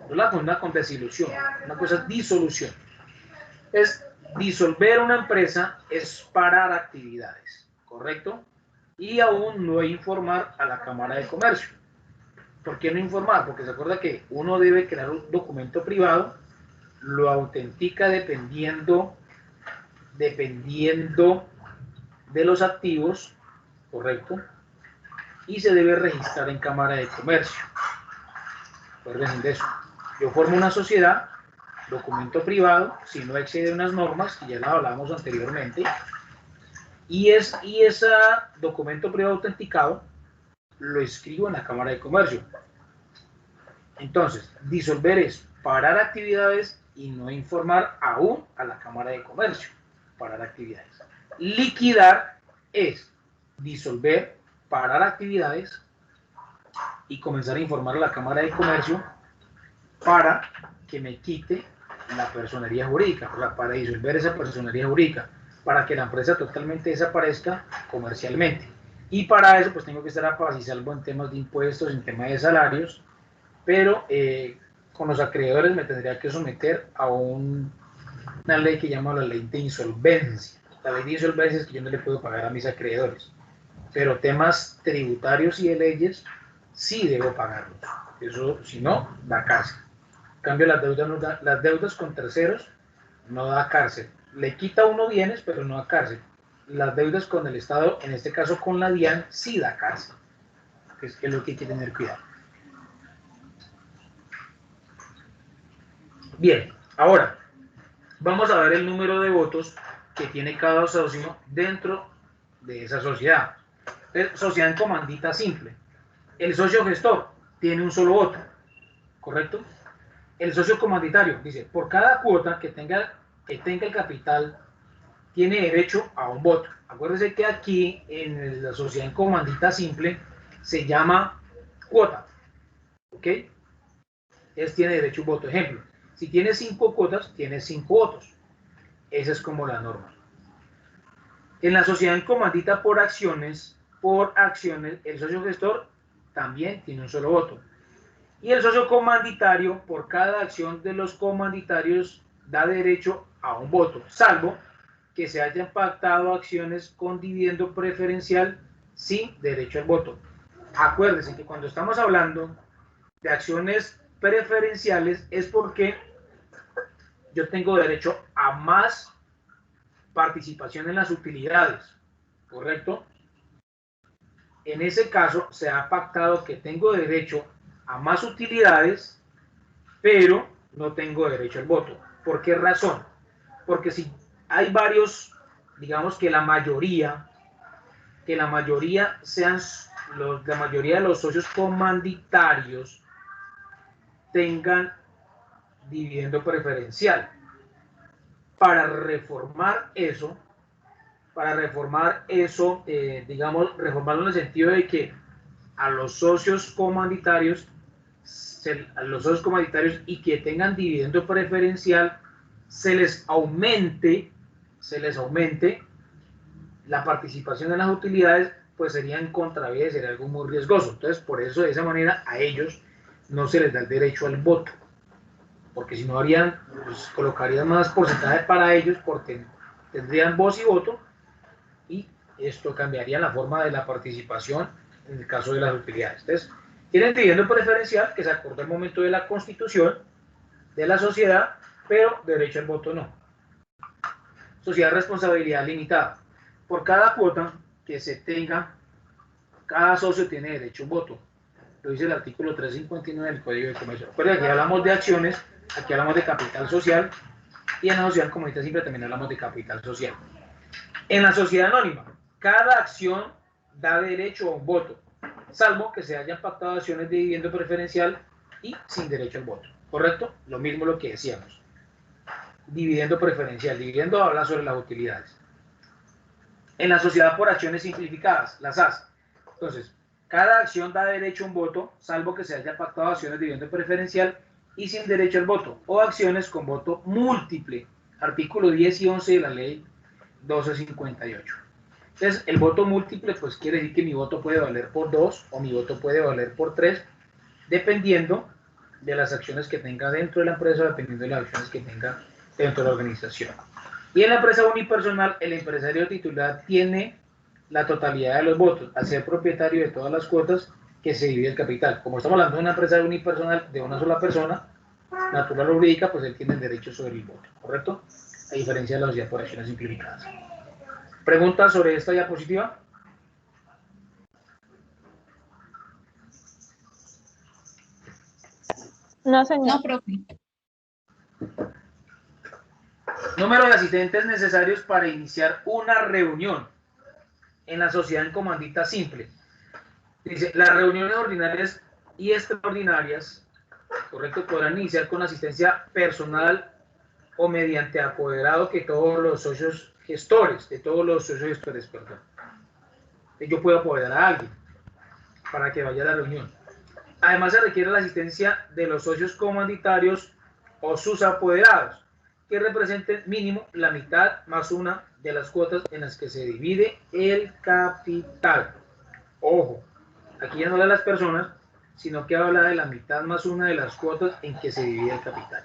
No la confunda con desilusión, una cosa es disolución. Es disolver una empresa, es parar actividades, ¿correcto? Y aún no informar a la Cámara de Comercio. ¿Por qué no informar? Porque se acuerda que uno debe crear un documento privado, lo autentica dependiendo de los activos, ¿correcto? Y se debe registrar en Cámara de Comercio. Acuérdense de eso. Yo formo una sociedad, documento privado, si no excede unas normas, que ya las hablamos anteriormente, y ese documento privado autenticado lo escribo en la Cámara de Comercio. Entonces, disolver es parar actividades y no informar aún a la Cámara de Comercio. Parar actividades. Liquidar es disolver, parar actividades y comenzar a informar a la Cámara de Comercio para que me quite la personería jurídica, para disolver esa personería jurídica, para que la empresa totalmente desaparezca comercialmente. Y para eso pues tengo que estar a paz y salvo en temas de impuestos, en temas de salarios, pero con los acreedores me tendría que someter a una ley que llama la ley de insolvencia. La ley de insolvencia es que yo no le puedo pagar a mis acreedores, pero temas tributarios y de leyes sí debo pagarlos. Eso, si no, da cárcel. En cambio, las deudas con terceros no da cárcel. Le quita a uno bienes, pero no da cárcel. Las deudas con el Estado, en este caso con la DIAN, sí da cárcel. Es lo que hay que tener cuidado. Bien, ahora vamos a ver el número de votos que tiene cada socio dentro de esa sociedad. Es sociedad en comandita simple. El socio gestor tiene un solo voto, ¿correcto? El socio comanditario dice, por cada cuota que tenga el capital, tiene derecho a un voto. Acuérdense que aquí en la sociedad en comandita simple se llama cuota, ¿ok? Tiene derecho a un voto. Ejemplo, si tiene 5 cuotas, tiene 5 votos. Esa es como la norma. En la sociedad en comandita por acciones, el socio gestor también tiene un solo voto. Y el socio comanditario, por cada acción de los comanditarios, da derecho a un voto, salvo que se hayan pactado acciones con dividendo preferencial sin derecho al voto. Acuérdense que cuando estamos hablando de acciones preferenciales es porque yo tengo derecho a más participación en las utilidades, ¿correcto? En ese caso se ha pactado que tengo derecho a más utilidades, pero no tengo derecho al voto. ¿Por qué razón? Porque si hay varios, digamos que la mayoría de los socios comanditarios tengan dividendo preferencial. Para reformar eso, digamos, reformarlo en el sentido de que a los socios commanditarios y que tengan dividendo preferencial se les aumente la participación en las utilidades, pues sería en contravía, sería algo muy riesgoso. Entonces, por eso, de esa manera, a ellos no se les da el derecho al voto. porque si no harían, pues, colocarían más porcentaje para ellos, porque tendrían voz y voto, y esto cambiaría la forma de la participación en el caso de las utilidades. Entonces, tienen dividendo preferencial que se acordó al momento de la constitución de la sociedad, pero derecho al voto no. Sociedad de responsabilidad limitada. Por cada cuota que se tenga, cada socio tiene derecho a un voto. Lo dice el artículo 359 del Código de Comercio. Recuerden que aquí hablamos de acciones, aquí hablamos de capital social, y en la sociedad comunitaria siempre también hablamos de capital social. En la sociedad anónima, cada acción da derecho a un voto, salvo que se hayan pactado acciones de dividendo preferencial y sin derecho al voto. ¿Correcto? Lo mismo lo que decíamos. Dividendo preferencial. Dividendo habla sobre las utilidades. En la sociedad por acciones simplificadas, las SAS. Entonces, cada acción da derecho a un voto, salvo que se haya pactado acciones de dividendo preferencial y sin derecho al voto, o acciones con voto múltiple. Artículo 10 y 11 de la ley 1258. Entonces, el voto múltiple, pues quiere decir que mi voto puede valer por 2 o mi voto puede valer por 3, dependiendo de las acciones que tenga dentro de la empresa, dependiendo de las acciones que tenga dentro de la organización. Y en la empresa unipersonal, el empresario titular tiene la totalidad de los votos, al ser propietario de todas las cuotas que se divide el capital. Como estamos hablando de una empresa unipersonal de una sola persona, natural o jurídica, pues él tiene el derecho sobre el voto, ¿correcto? A diferencia de la sociedad por acciones simplificadas. ¿Preguntas sobre esta diapositiva? No, señor. No, profe. Número de asistentes necesarios para iniciar una reunión en la sociedad en comandita simple. Dice, las reuniones ordinarias y extraordinarias, correcto, podrán iniciar con asistencia personal o mediante apoderado que todos los socios gestores, perdón. Yo puedo apoderar a alguien para que vaya a la reunión. Además, se requiere la asistencia de los socios comanditarios o sus apoderados, que representen mínimo la mitad más una de las cuotas en las que se divide el capital. Ojo, aquí ya no habla de las personas, sino que habla de la mitad más una de las cuotas en que se divide el capital.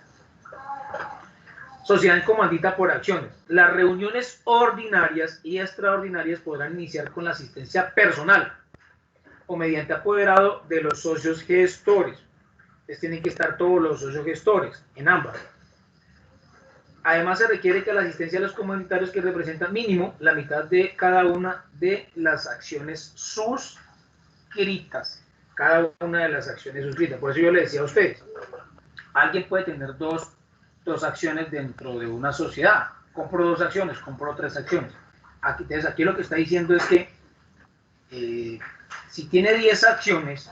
Sociedad en comandita por acciones. Las reuniones ordinarias y extraordinarias podrán iniciar con la asistencia personal o mediante apoderado de los socios gestores. Entonces tienen que estar todos los socios gestores en ambas. Además, se requiere que la asistencia de los comunitarios que representan mínimo la mitad de cada una de las acciones suscritas. Cada una de las acciones suscritas. Por eso yo le decía a ustedes, alguien puede tener dos acciones dentro de una sociedad. Compro 2 acciones, compro 3 acciones. Entonces, aquí lo que está diciendo es que si tiene 10 acciones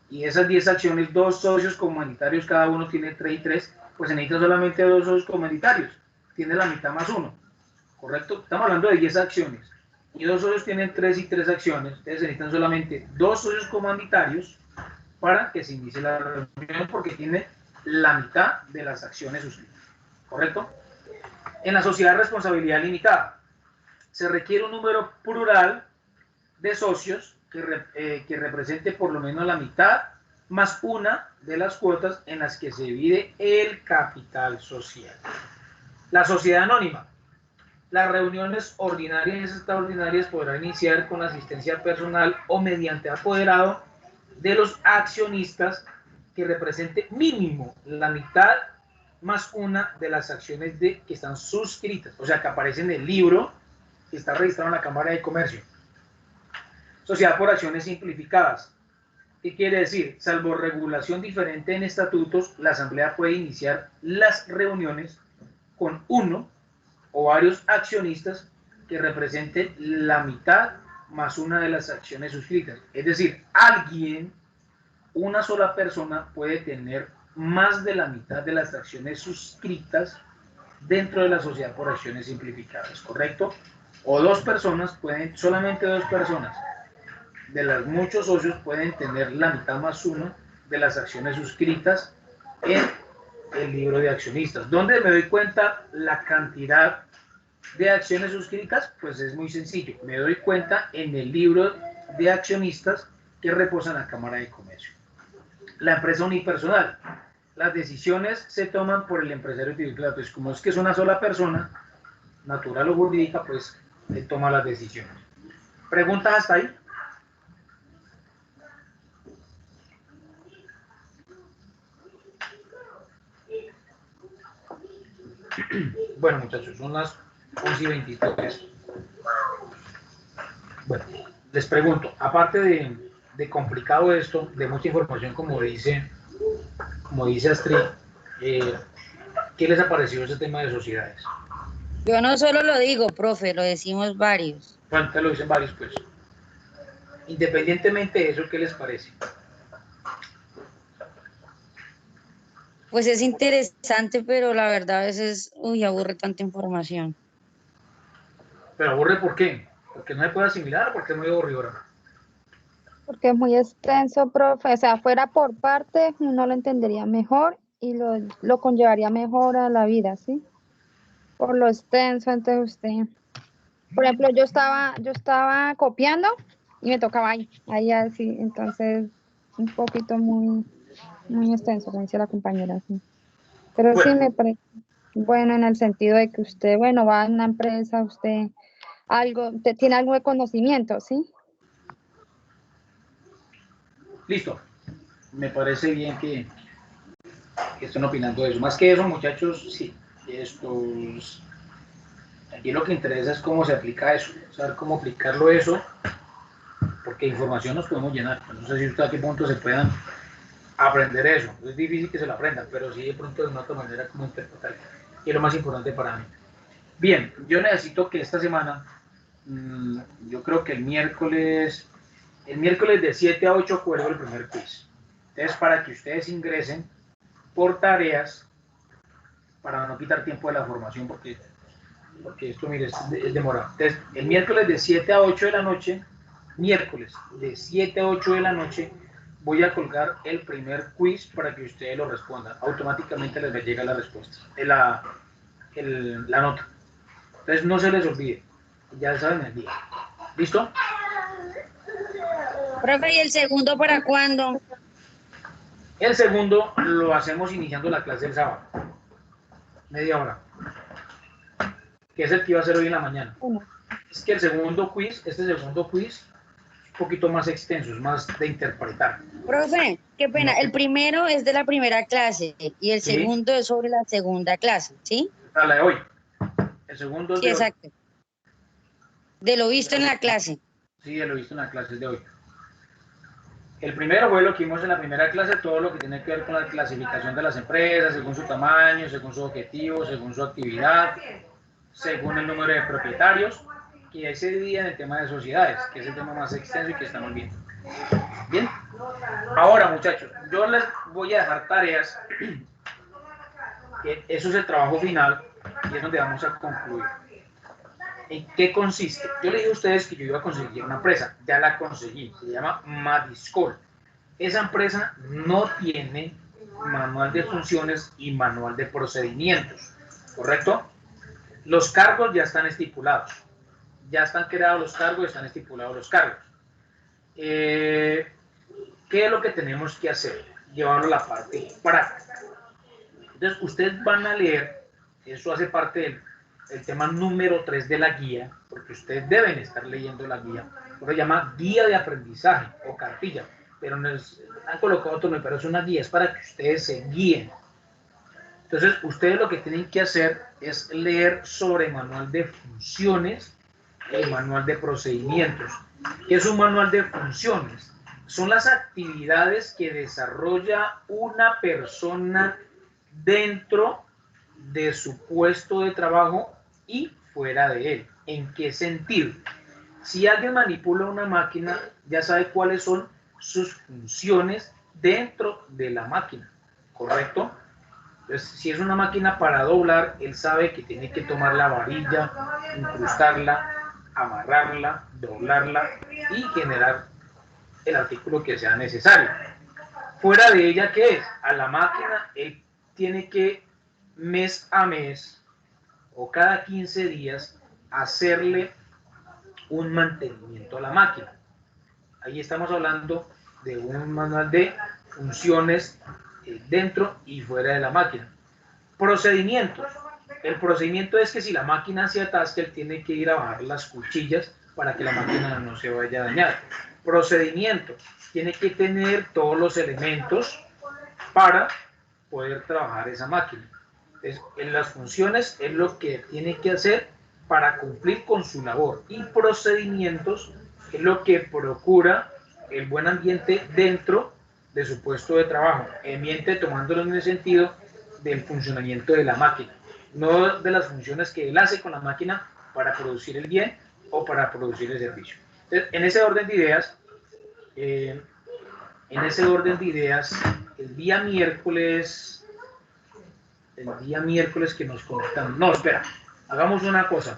y esas 10 acciones, 2 socios comunitarios, cada uno tiene 3 y 3, pues se necesita solamente 2 socios comunitarios. Tiene la mitad más 1. ¿Correcto? Estamos hablando de 10 acciones. Y 2 socios tienen 3 y 3 acciones. Entonces se necesitan solamente 2 socios comunitarios para que se inicie la reunión porque tiene la mitad de las acciones suscritas. ¿Correcto? En la sociedad de responsabilidad limitada, se requiere un número plural de socios que represente por lo menos la mitad más una de las cuotas en las que se divide el capital social. La sociedad anónima. Las reuniones ordinarias y extraordinarias podrán iniciar con asistencia personal o mediante apoderado de los accionistas que represente mínimo la mitad más una de las acciones que están suscritas, o sea, que aparecen en el libro que está registrado en la Cámara de Comercio. Sociedad por acciones simplificadas. ¿Qué quiere decir? Salvo regulación diferente en estatutos, la Asamblea puede iniciar las reuniones con uno o varios accionistas que representen la mitad más una de las acciones suscritas. Es decir, una sola persona puede tener más de la mitad de las acciones suscritas dentro de la sociedad por acciones simplificadas, ¿correcto? O solamente 2 personas de los muchos socios pueden tener la mitad más uno de las acciones suscritas en el libro de accionistas. ¿Dónde me doy cuenta la cantidad de acciones suscritas? Pues es muy sencillo. Me doy cuenta en el libro de accionistas que reposa en la Cámara de Comercio. La empresa unipersonal. las decisiones se toman por el empresario individual. Pues como es que es una sola persona, natural o jurídica, pues él toma las decisiones. ¿Preguntas hasta ahí? Bueno, muchachos, son las 11:23. Bueno, les pregunto, aparte de complicado esto, de mucha información, como dice Astrid, ¿qué les ha parecido ese tema de sociedades? Yo no solo lo digo, profe, lo decimos varios. Bueno, te lo dicen varios, pues. Independientemente de eso, ¿qué les parece? Pues es interesante, pero la verdad a veces, uy, aburre tanta información. ¿Pero aburre por qué? ¿Porque no se puede asimilar o porque es muy aburridora? Porque es muy extenso, profe. O sea, fuera por partes, uno lo entendería mejor y lo conllevaría mejor a la vida, ¿sí? Por lo extenso, entonces usted. Por ejemplo, yo estaba copiando y me tocaba ahí así. Entonces, un poquito muy extenso, como dice la compañera, sí. Pero sí Bueno, me parece bueno en el sentido de que usted, bueno, va a una empresa, usted tiene algo de conocimiento, ¿sí? listo. Me parece bien que estén opinando de eso. Más que eso, muchachos, sí, aquí lo que interesa es cómo se aplica eso, saber cómo aplicarlo eso, porque información nos podemos llenar. No sé si usted a qué punto se puedan aprender eso. Es difícil que se lo aprendan, pero sí de pronto de una otra manera cómo interpretar. Y es lo más importante para mí. Bien, yo necesito que esta semana, yo creo que el miércoles de 7 a 8 cuelgo el primer quiz. Entonces, para que ustedes ingresen por tareas, para no quitar tiempo de la formación, porque esto, mire, es demorado. Entonces, el miércoles de 7 a 8 de la noche, voy a colgar el primer quiz para que ustedes lo respondan. Automáticamente les llega la respuesta, la nota. Entonces, no se les olvide. Ya saben el día. ¿Listo? Profe, ¿y el segundo para cuándo? El segundo lo hacemos iniciando la clase el sábado. Media hora. Que es el que iba a hacer hoy en la mañana. Bueno, Es que este segundo quiz, es un poquito más extenso, es más de interpretar. Profe, qué pena. El primero es de la primera clase y el Sí. segundo es sobre la segunda clase, ¿sí? A la de hoy. El segundo es Sí, de hoy. exacto. De lo visto en la clase. Sí, lo he visto en la clase de hoy. El primero fue lo que vimos en la primera clase, todo lo que tiene que ver con la clasificación de las empresas, según su tamaño, según su objetivo, según su actividad, según el número de propietarios, y ahí se divide en el tema de sociedades, que es el tema más extenso y que estamos viendo. Bien, ahora muchachos, yo les voy a dejar tareas, que eso es el trabajo final y es donde vamos a concluir. ¿En qué consiste? Yo le dije a ustedes que yo iba a conseguir una empresa, ya la conseguí, se llama Madiscol. Esa empresa no tiene manual de funciones y manual de procedimientos, ¿correcto? Los cargos ya están estipulados, ya están creados los cargos, están estipulados los cargos. ¿Qué es lo que tenemos que hacer? Llevarlo a la parte práctica. Entonces, ustedes van a leer, eso hace parte del tema número 3 de la guía, porque ustedes deben estar leyendo la guía, se llama guía de aprendizaje o cartilla, pero no han colocado otro nombre, pero es una guía, es para que ustedes se guíen. Entonces, ustedes lo que tienen que hacer es leer sobre el manual de funciones y el manual de procedimientos. ¿Qué es un manual de funciones? Son las actividades que desarrolla una persona dentro de su puesto de trabajo y fuera de él. ¿En qué sentido? Si alguien manipula una máquina, ya sabe cuáles son sus funciones dentro de la máquina, ¿correcto? Entonces, si es una máquina para doblar, él sabe que tiene que tomar la varilla, incrustarla, amarrarla, doblarla y generar el artículo que sea necesario. Fuera de ella, ¿qué es? A la máquina, él tiene que mes a mes o cada 15 días hacerle un mantenimiento a la máquina. Ahí estamos hablando de un manual de funciones dentro y fuera de la máquina. Procedimientos. El procedimiento es que si la máquina se atasca, él tiene que ir a bajar las cuchillas para que la máquina no se vaya a dañar. Procedimiento. Tiene que tener todos los elementos para poder trabajar esa máquina. Entonces, en las funciones es lo que tiene que hacer para cumplir con su labor. Y procedimientos es lo que procura el buen ambiente dentro de su puesto de trabajo. Ambiente tomándolo en el sentido del funcionamiento de la máquina, no de las funciones que él hace con la máquina para producir el bien o para producir el servicio. Entonces, en ese orden de ideas, el día miércoles que nos conectamos, no, espera, hagamos una cosa,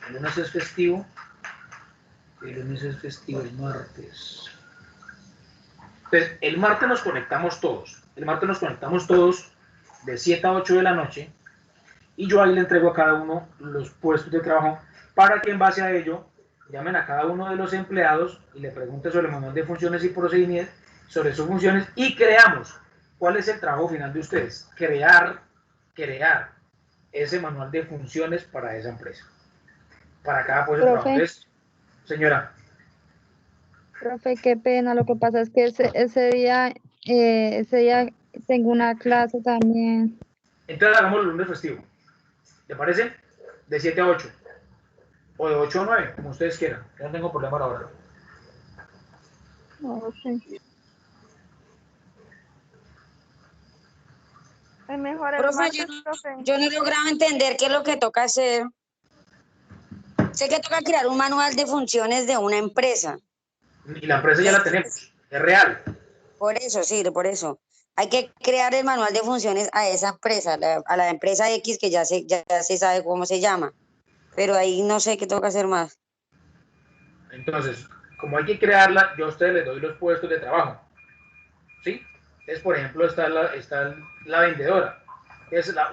el lunes es festivo, el martes. Entonces, el martes nos conectamos todos, de 7 a 8 de la noche, y yo ahí le entrego a cada uno los puestos de trabajo para que en base a ello llamen a cada uno de los empleados y le pregunten sobre el manual de funciones y procedimientos, sobre sus funciones, y creamos cuál es el trabajo final de ustedes. Crear ese manual de funciones para esa empresa, para cada puesto de trabajo. Entonces, señora. Profe, qué pena, lo que pasa es que ese día tengo una clase también. Entonces hagamos el lunes festivo, ¿te parece? De 7 a 8, o de 8 a 9, como ustedes quieran, yo no tengo problema a la hora. No sé. Es mejor el Profe, martes, profe. yo no he logrado entender qué es lo que toca hacer. Sé que toca crear un manual de funciones de una empresa. Y la empresa ya la tenemos, es real. Por eso, sí, por eso. Hay que crear el manual de funciones a esa empresa, a la empresa X, que ya se sabe cómo se llama. Pero ahí no sé qué toca hacer más. Entonces, como hay que crearla, yo a ustedes les doy los puestos de trabajo, ¿sí? Entonces, por ejemplo, está la vendedora.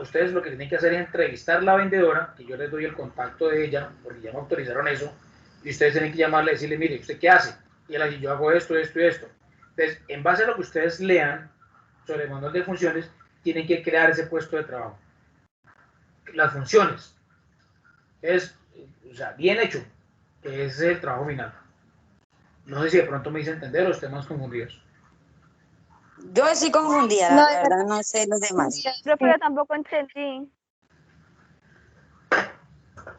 Ustedes lo que tienen que hacer es entrevistar a la vendedora, que yo les doy el contacto de ella, porque ya me autorizaron eso, y ustedes tienen que llamarle y decirle, mire, ¿usted qué hace? Y ella dice, yo hago esto, esto y esto. Entonces, en base a lo que ustedes lean sobre el manual de funciones, tienen que crear ese puesto de trabajo. Las funciones. Es, o sea, bien hecho, que es el trabajo final. No sé si de pronto me hice entender o estén más confundidos. Yo estoy confundida, No, la verdad no sé los demás. Profe, yo tampoco entendí.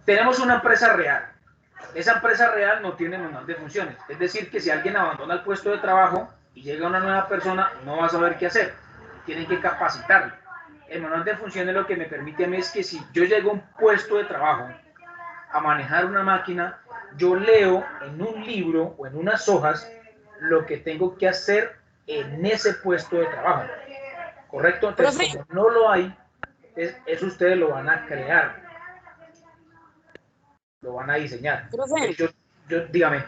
Tenemos una empresa real. Esa empresa real no tiene manual de funciones. Es decir, que si alguien abandona el puesto de trabajo y llega una nueva persona, no va a saber qué hacer. Tienen que capacitarlo. El manual de funciones lo que me permite a mí es que si yo llego a un puesto de trabajo a manejar una máquina, yo leo en un libro o en unas hojas lo que tengo que hacer en ese puesto de trabajo. ¿Correcto? Entonces, como no lo hay, eso ustedes lo van a crear. Lo van a diseñar. Profe, Dígame.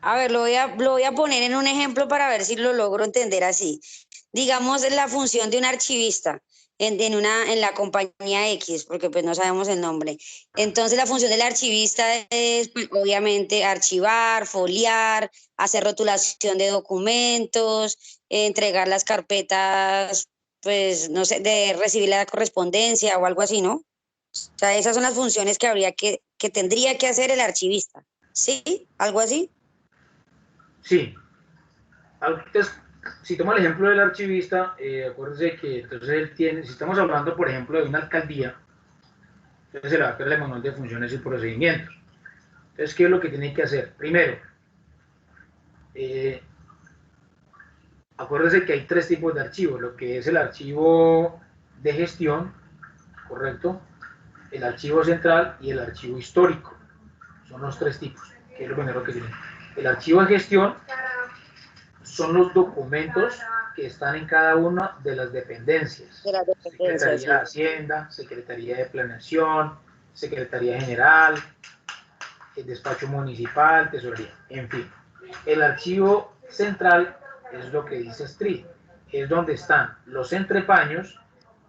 a ver, lo voy a poner en un ejemplo para ver si lo logro entender así. Digamos, la función de un archivista en la compañía X, porque pues no sabemos el nombre. Entonces, la función del archivista es, pues, obviamente, archivar, foliar, hacer rotulación de documentos, entregar las carpetas, pues, no sé, de recibir la correspondencia o algo así, ¿no? O sea, esas son las funciones que tendría que hacer el archivista. ¿Sí? ¿Algo así? Sí. Entonces, si toma el ejemplo del archivista, acuérdense que entonces él tiene, si estamos hablando, por ejemplo, de una alcaldía, entonces se le va a crear el manual de funciones y procedimientos. Entonces, ¿qué es lo que tiene que hacer? Primero, acuérdense que hay 3 tipos de archivos, lo que es el archivo de gestión, ¿correcto? El archivo central y el archivo histórico. Son los 3 tipos, que es lo primero que tienen. El archivo de gestión son los documentos que están en cada una de las dependencias. Secretaría de Hacienda, Secretaría de Planeación, Secretaría General, el despacho municipal, tesorería, en fin. El archivo central es lo que dice STRI, es donde están los entrepaños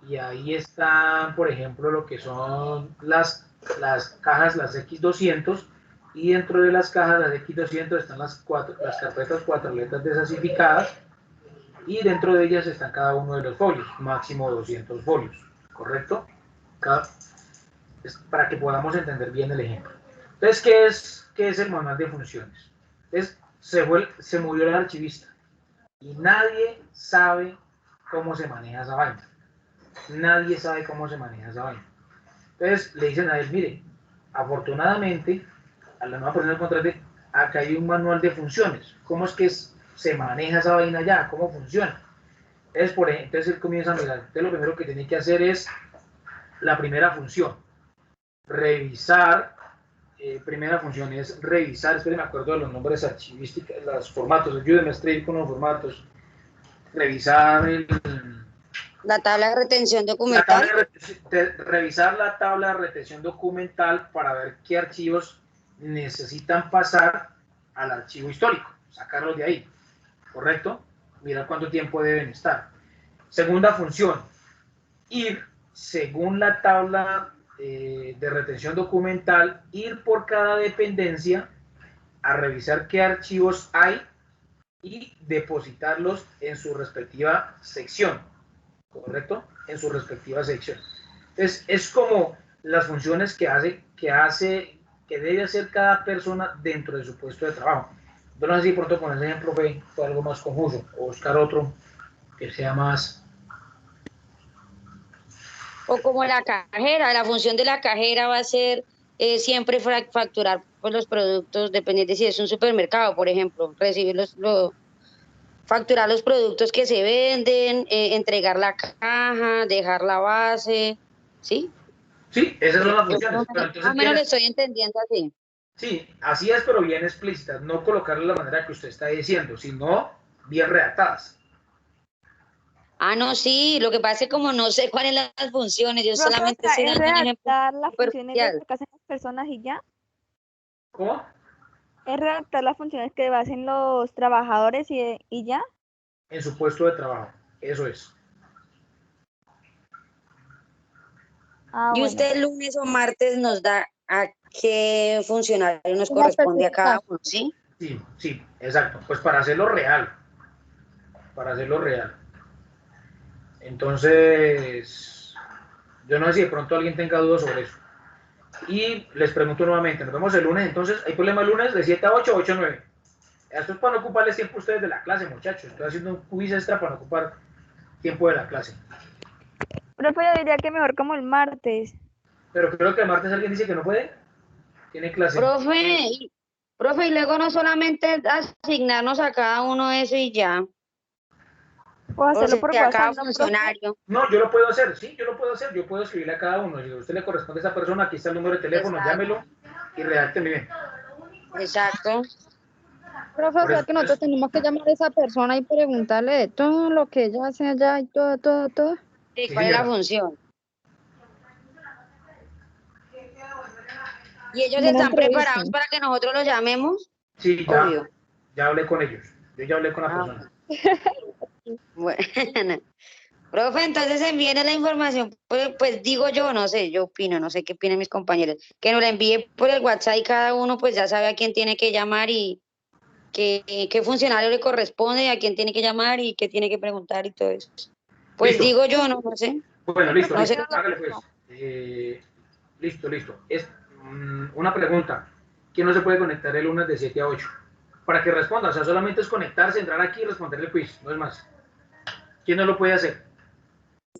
y ahí están, por ejemplo, lo que son las cajas, las X200, y dentro de las cajas, las X200, están las carpetas 4 letras desasificadas, y dentro de ellas están cada uno de los folios, máximo 200 folios, ¿correcto? Es para que podamos entender bien el ejemplo. Entonces, ¿qué es el manual de funciones? Se murió el archivista y nadie sabe cómo se maneja esa vaina. Nadie sabe cómo se maneja esa vaina. Entonces le dicen a él, mire, afortunadamente, a la nueva persona que contrate, acá hay un manual de funciones. ¿Cómo es que se maneja esa vaina ya? ¿Cómo funciona? Entonces él comienza a mirar. Entonces lo primero que tiene que hacer es la primera función. Revisar. Primera función es revisar, esperen, me acuerdo de los nombres archivísticos, los formatos, ayúdenme a escribir con los formatos. Revisar La tabla de retención documental. Revisar la tabla de retención documental para ver qué archivos necesitan pasar al archivo histórico, sacarlos de ahí, ¿correcto? Mirar cuánto tiempo deben estar. Segunda función, ir según la tabla de retención documental, ir por cada dependencia a revisar qué archivos hay y depositarlos en su respectiva sección, ¿correcto? En su respectiva sección. Entonces, es como las funciones que debe hacer cada persona dentro de su puesto de trabajo. Yo no sé si pronto con ese ejemplo fue algo más confuso, o buscar otro que sea más... O como la cajera, la función de la cajera va a ser siempre facturar pues, los productos, dependiendo de si es un supermercado, por ejemplo, recibir facturar los productos que se venden, entregar la caja, dejar la base, ¿sí? Sí, esas son las Yo funciones. Pero entonces más o menos lo estoy entendiendo así. Sí, así es, pero bien explícitas. No colocarle la manera que usted está diciendo, sino bien redactadas. Ah, no, sí, lo que pasa es que como no sé cuáles son las funciones, yo Profe, o solamente sea, estoy ¿es dando un ejemplo redactar las funciones de superficial. lo que hacen las personas y ya? ¿Cómo? ¿Es redactar las funciones que hacen los trabajadores y ya? En su puesto de trabajo. Eso es. Ah, Y bueno. usted el lunes o martes nos da a qué funcionario nos Una corresponde a cada específica. uno, ¿sí? Sí, sí, exacto. Pues para hacerlo real. Para hacerlo real. Entonces, yo no sé si de pronto alguien tenga dudas sobre eso. Y les pregunto nuevamente, nos vemos el lunes. Entonces, ¿hay problema el lunes de 7 a 8, 8 a 9? Esto es para no ocuparles tiempo a ustedes de la clase, muchachos. Estoy haciendo un quiz extra para no ocupar tiempo de la clase. Profe, yo diría que mejor como el martes. Pero creo que el martes alguien dice que no puede. Tiene clase. Profe, y luego no solamente asignarnos a cada uno eso y ya, Puedo o hacerlo por sea, a cada WhatsApp, ¿no, profe? funcionario. No, yo lo puedo hacer, sí, yo lo puedo hacer. Yo puedo escribirle a cada uno. Si a usted le corresponde a esa persona, aquí está el número de teléfono, Exacto. llámelo y redácteme bien. Exacto. Profe, o Por sea eso, que nosotros tenemos que llamar a esa persona y preguntarle de todo lo que ella hace allá y todo, todo, todo. Sí, sí, ¿cuál es la señora. función? ¿Y ellos Como una están entrevista. preparados para que nosotros los llamemos? Sí, Obvio. ya hablé con ellos. Yo ya hablé con la Ah, persona. bueno. Profe, entonces envíen la información, pues digo yo, no sé, yo opino, no sé qué opinan mis compañeros, que nos la envíe por el WhatsApp y cada uno pues ya sabe a quién tiene que llamar y qué funcionario le corresponde, a quién tiene que llamar y qué tiene que preguntar y todo eso. Pues Listo. digo yo, no sé. Bueno, Sí, listo, profe, No listo. sé. yo lo Hágale pues. mismo. Listo. Una pregunta. ¿Quién no se puede conectar el lunes de 7 a 8? Para que responda. O sea, solamente es conectarse, entrar aquí y responder el quiz. No es más. ¿Quién no lo puede hacer?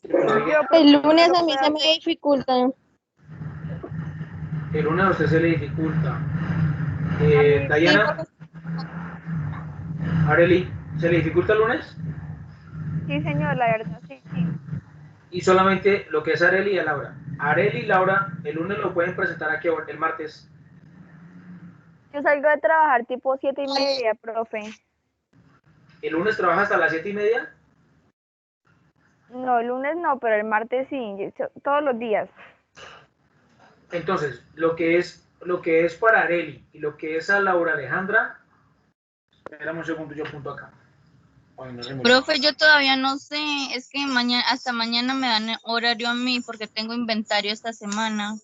Yo, profe, El yo lunes lo a mí puedo se me hacer. dificulta. El lunes a usted se le dificulta. A mí Sí, Diana, porque Areli, ¿se le dificulta el lunes? sí, señor, la verdad, sí. Y solamente lo que es Areli y a Laura. Areli y Laura, el lunes lo pueden presentar aquí el martes. Yo salgo de trabajar tipo 7:30, profe. ¿El lunes trabaja hasta las 7:30? No, el lunes no, pero el martes sí, todos los días. Entonces, lo que es para Areli y lo que es a Laura Alejandra, espérame un segundo, yo apunto acá. Ay, no se me... Profe, yo todavía no sé, es que mañana, hasta mañana me dan horario a mí porque tengo inventario esta semana.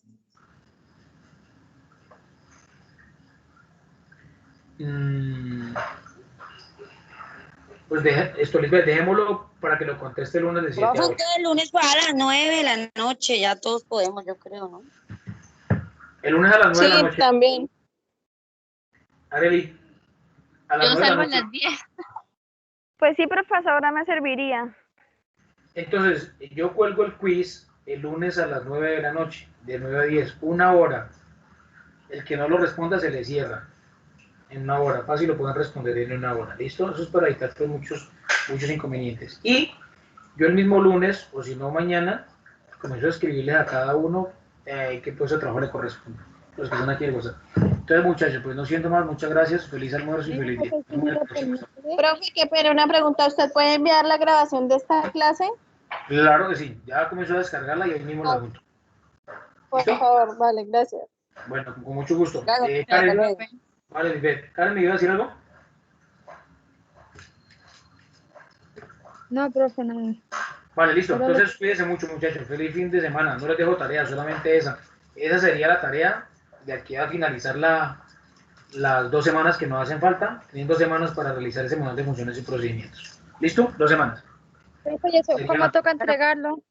Pues esto, Lisbeth, dejémoslo para que lo conteste el lunes de 7 a Profe, 8. entonces el lunes fue a las 9 de la noche, ya todos podemos, yo creo, ¿no? El lunes a las 9 de la Sí, noche. también. Arely, a las Yo 9 de la salgo a noche. las 10. Pues sí, profesora, me serviría. Entonces, yo cuelgo el quiz el lunes a las 9 de la noche, de 9 a 10, una hora. El que no lo responda se le cierra en una hora. Fácil lo pueden responder en una hora. ¿Listo? Eso es para evitar pues, muchos inconvenientes. Y yo el mismo lunes, o si no mañana, comienzo a escribirles a cada uno qué puesto de trabajo le corresponde. Los que están aquí en WhatsApp. Entonces, muchachos, pues no siento más. Muchas gracias. Feliz almuerzo y feliz día. Nos vemos en el próximo. Profe, qué pena, una pregunta. ¿Usted puede enviar la grabación de esta clase? Claro que sí. Ya comenzó a descargarla y ahí mismo la junto. Por ¿Listo? favor, vale, gracias. Bueno, con mucho gusto. Gracias, hasta Karen, luego. vale, Lisbeth. Karen, ¿me iba a decir algo? No, profe, no. Vale, listo. Pero Entonces, cuídense mucho, muchachos. Feliz fin de semana. No les dejo tarea, solamente esa. Esa sería la tarea de aquí a finalizar las 2 semanas que nos hacen falta. Tienen 2 semanas para realizar ese manual de funciones y procedimientos. ¿Listo? 2 semanas. profe, ¿y eso Sería cómo toca entregarlo?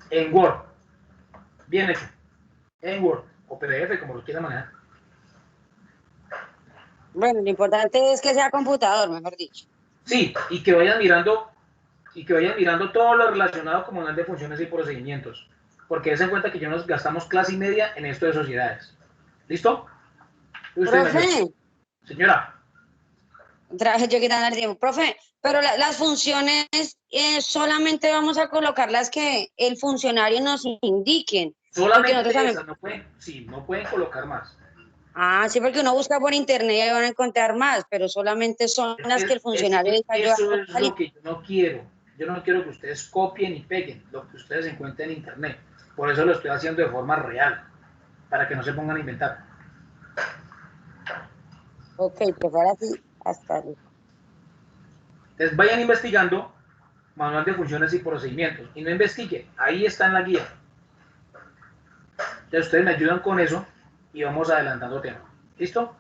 en Word. Bien hecho. En Word. O PDF, como lo quieran manejar. Bueno, lo importante es que sea computador, mejor dicho. Sí, y que vayan mirando todo lo relacionado con manual de funciones y procedimientos. Porque den en cuenta que ya nos gastamos clase y media en esto de sociedades. ¿Listo? Usted me ayuda. Profe, Señora, yo quitando el tiempo. Profe, pero las funciones solamente vamos a colocar las que el funcionario nos indiquen. Porque solamente nosotros también. esas, no pueden colocar más. Ah, sí, porque uno busca por internet y ahí van a encontrar más, pero solamente son las que el funcionario diga yo. Eso es lo que yo no quiero. Yo no quiero que ustedes copien y peguen lo que ustedes encuentren en internet. Por eso lo estoy haciendo de forma real, para que no se pongan a inventar. Ok, pues ahora sí, hasta luego. Entonces vayan investigando manual de funciones y procedimientos y no investiguen, ahí está en la guía. Entonces ustedes me ayudan con eso y vamos adelantando tema. ¿Listo?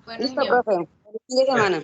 Buenos Listo, días. profe. Feliz fin de semana.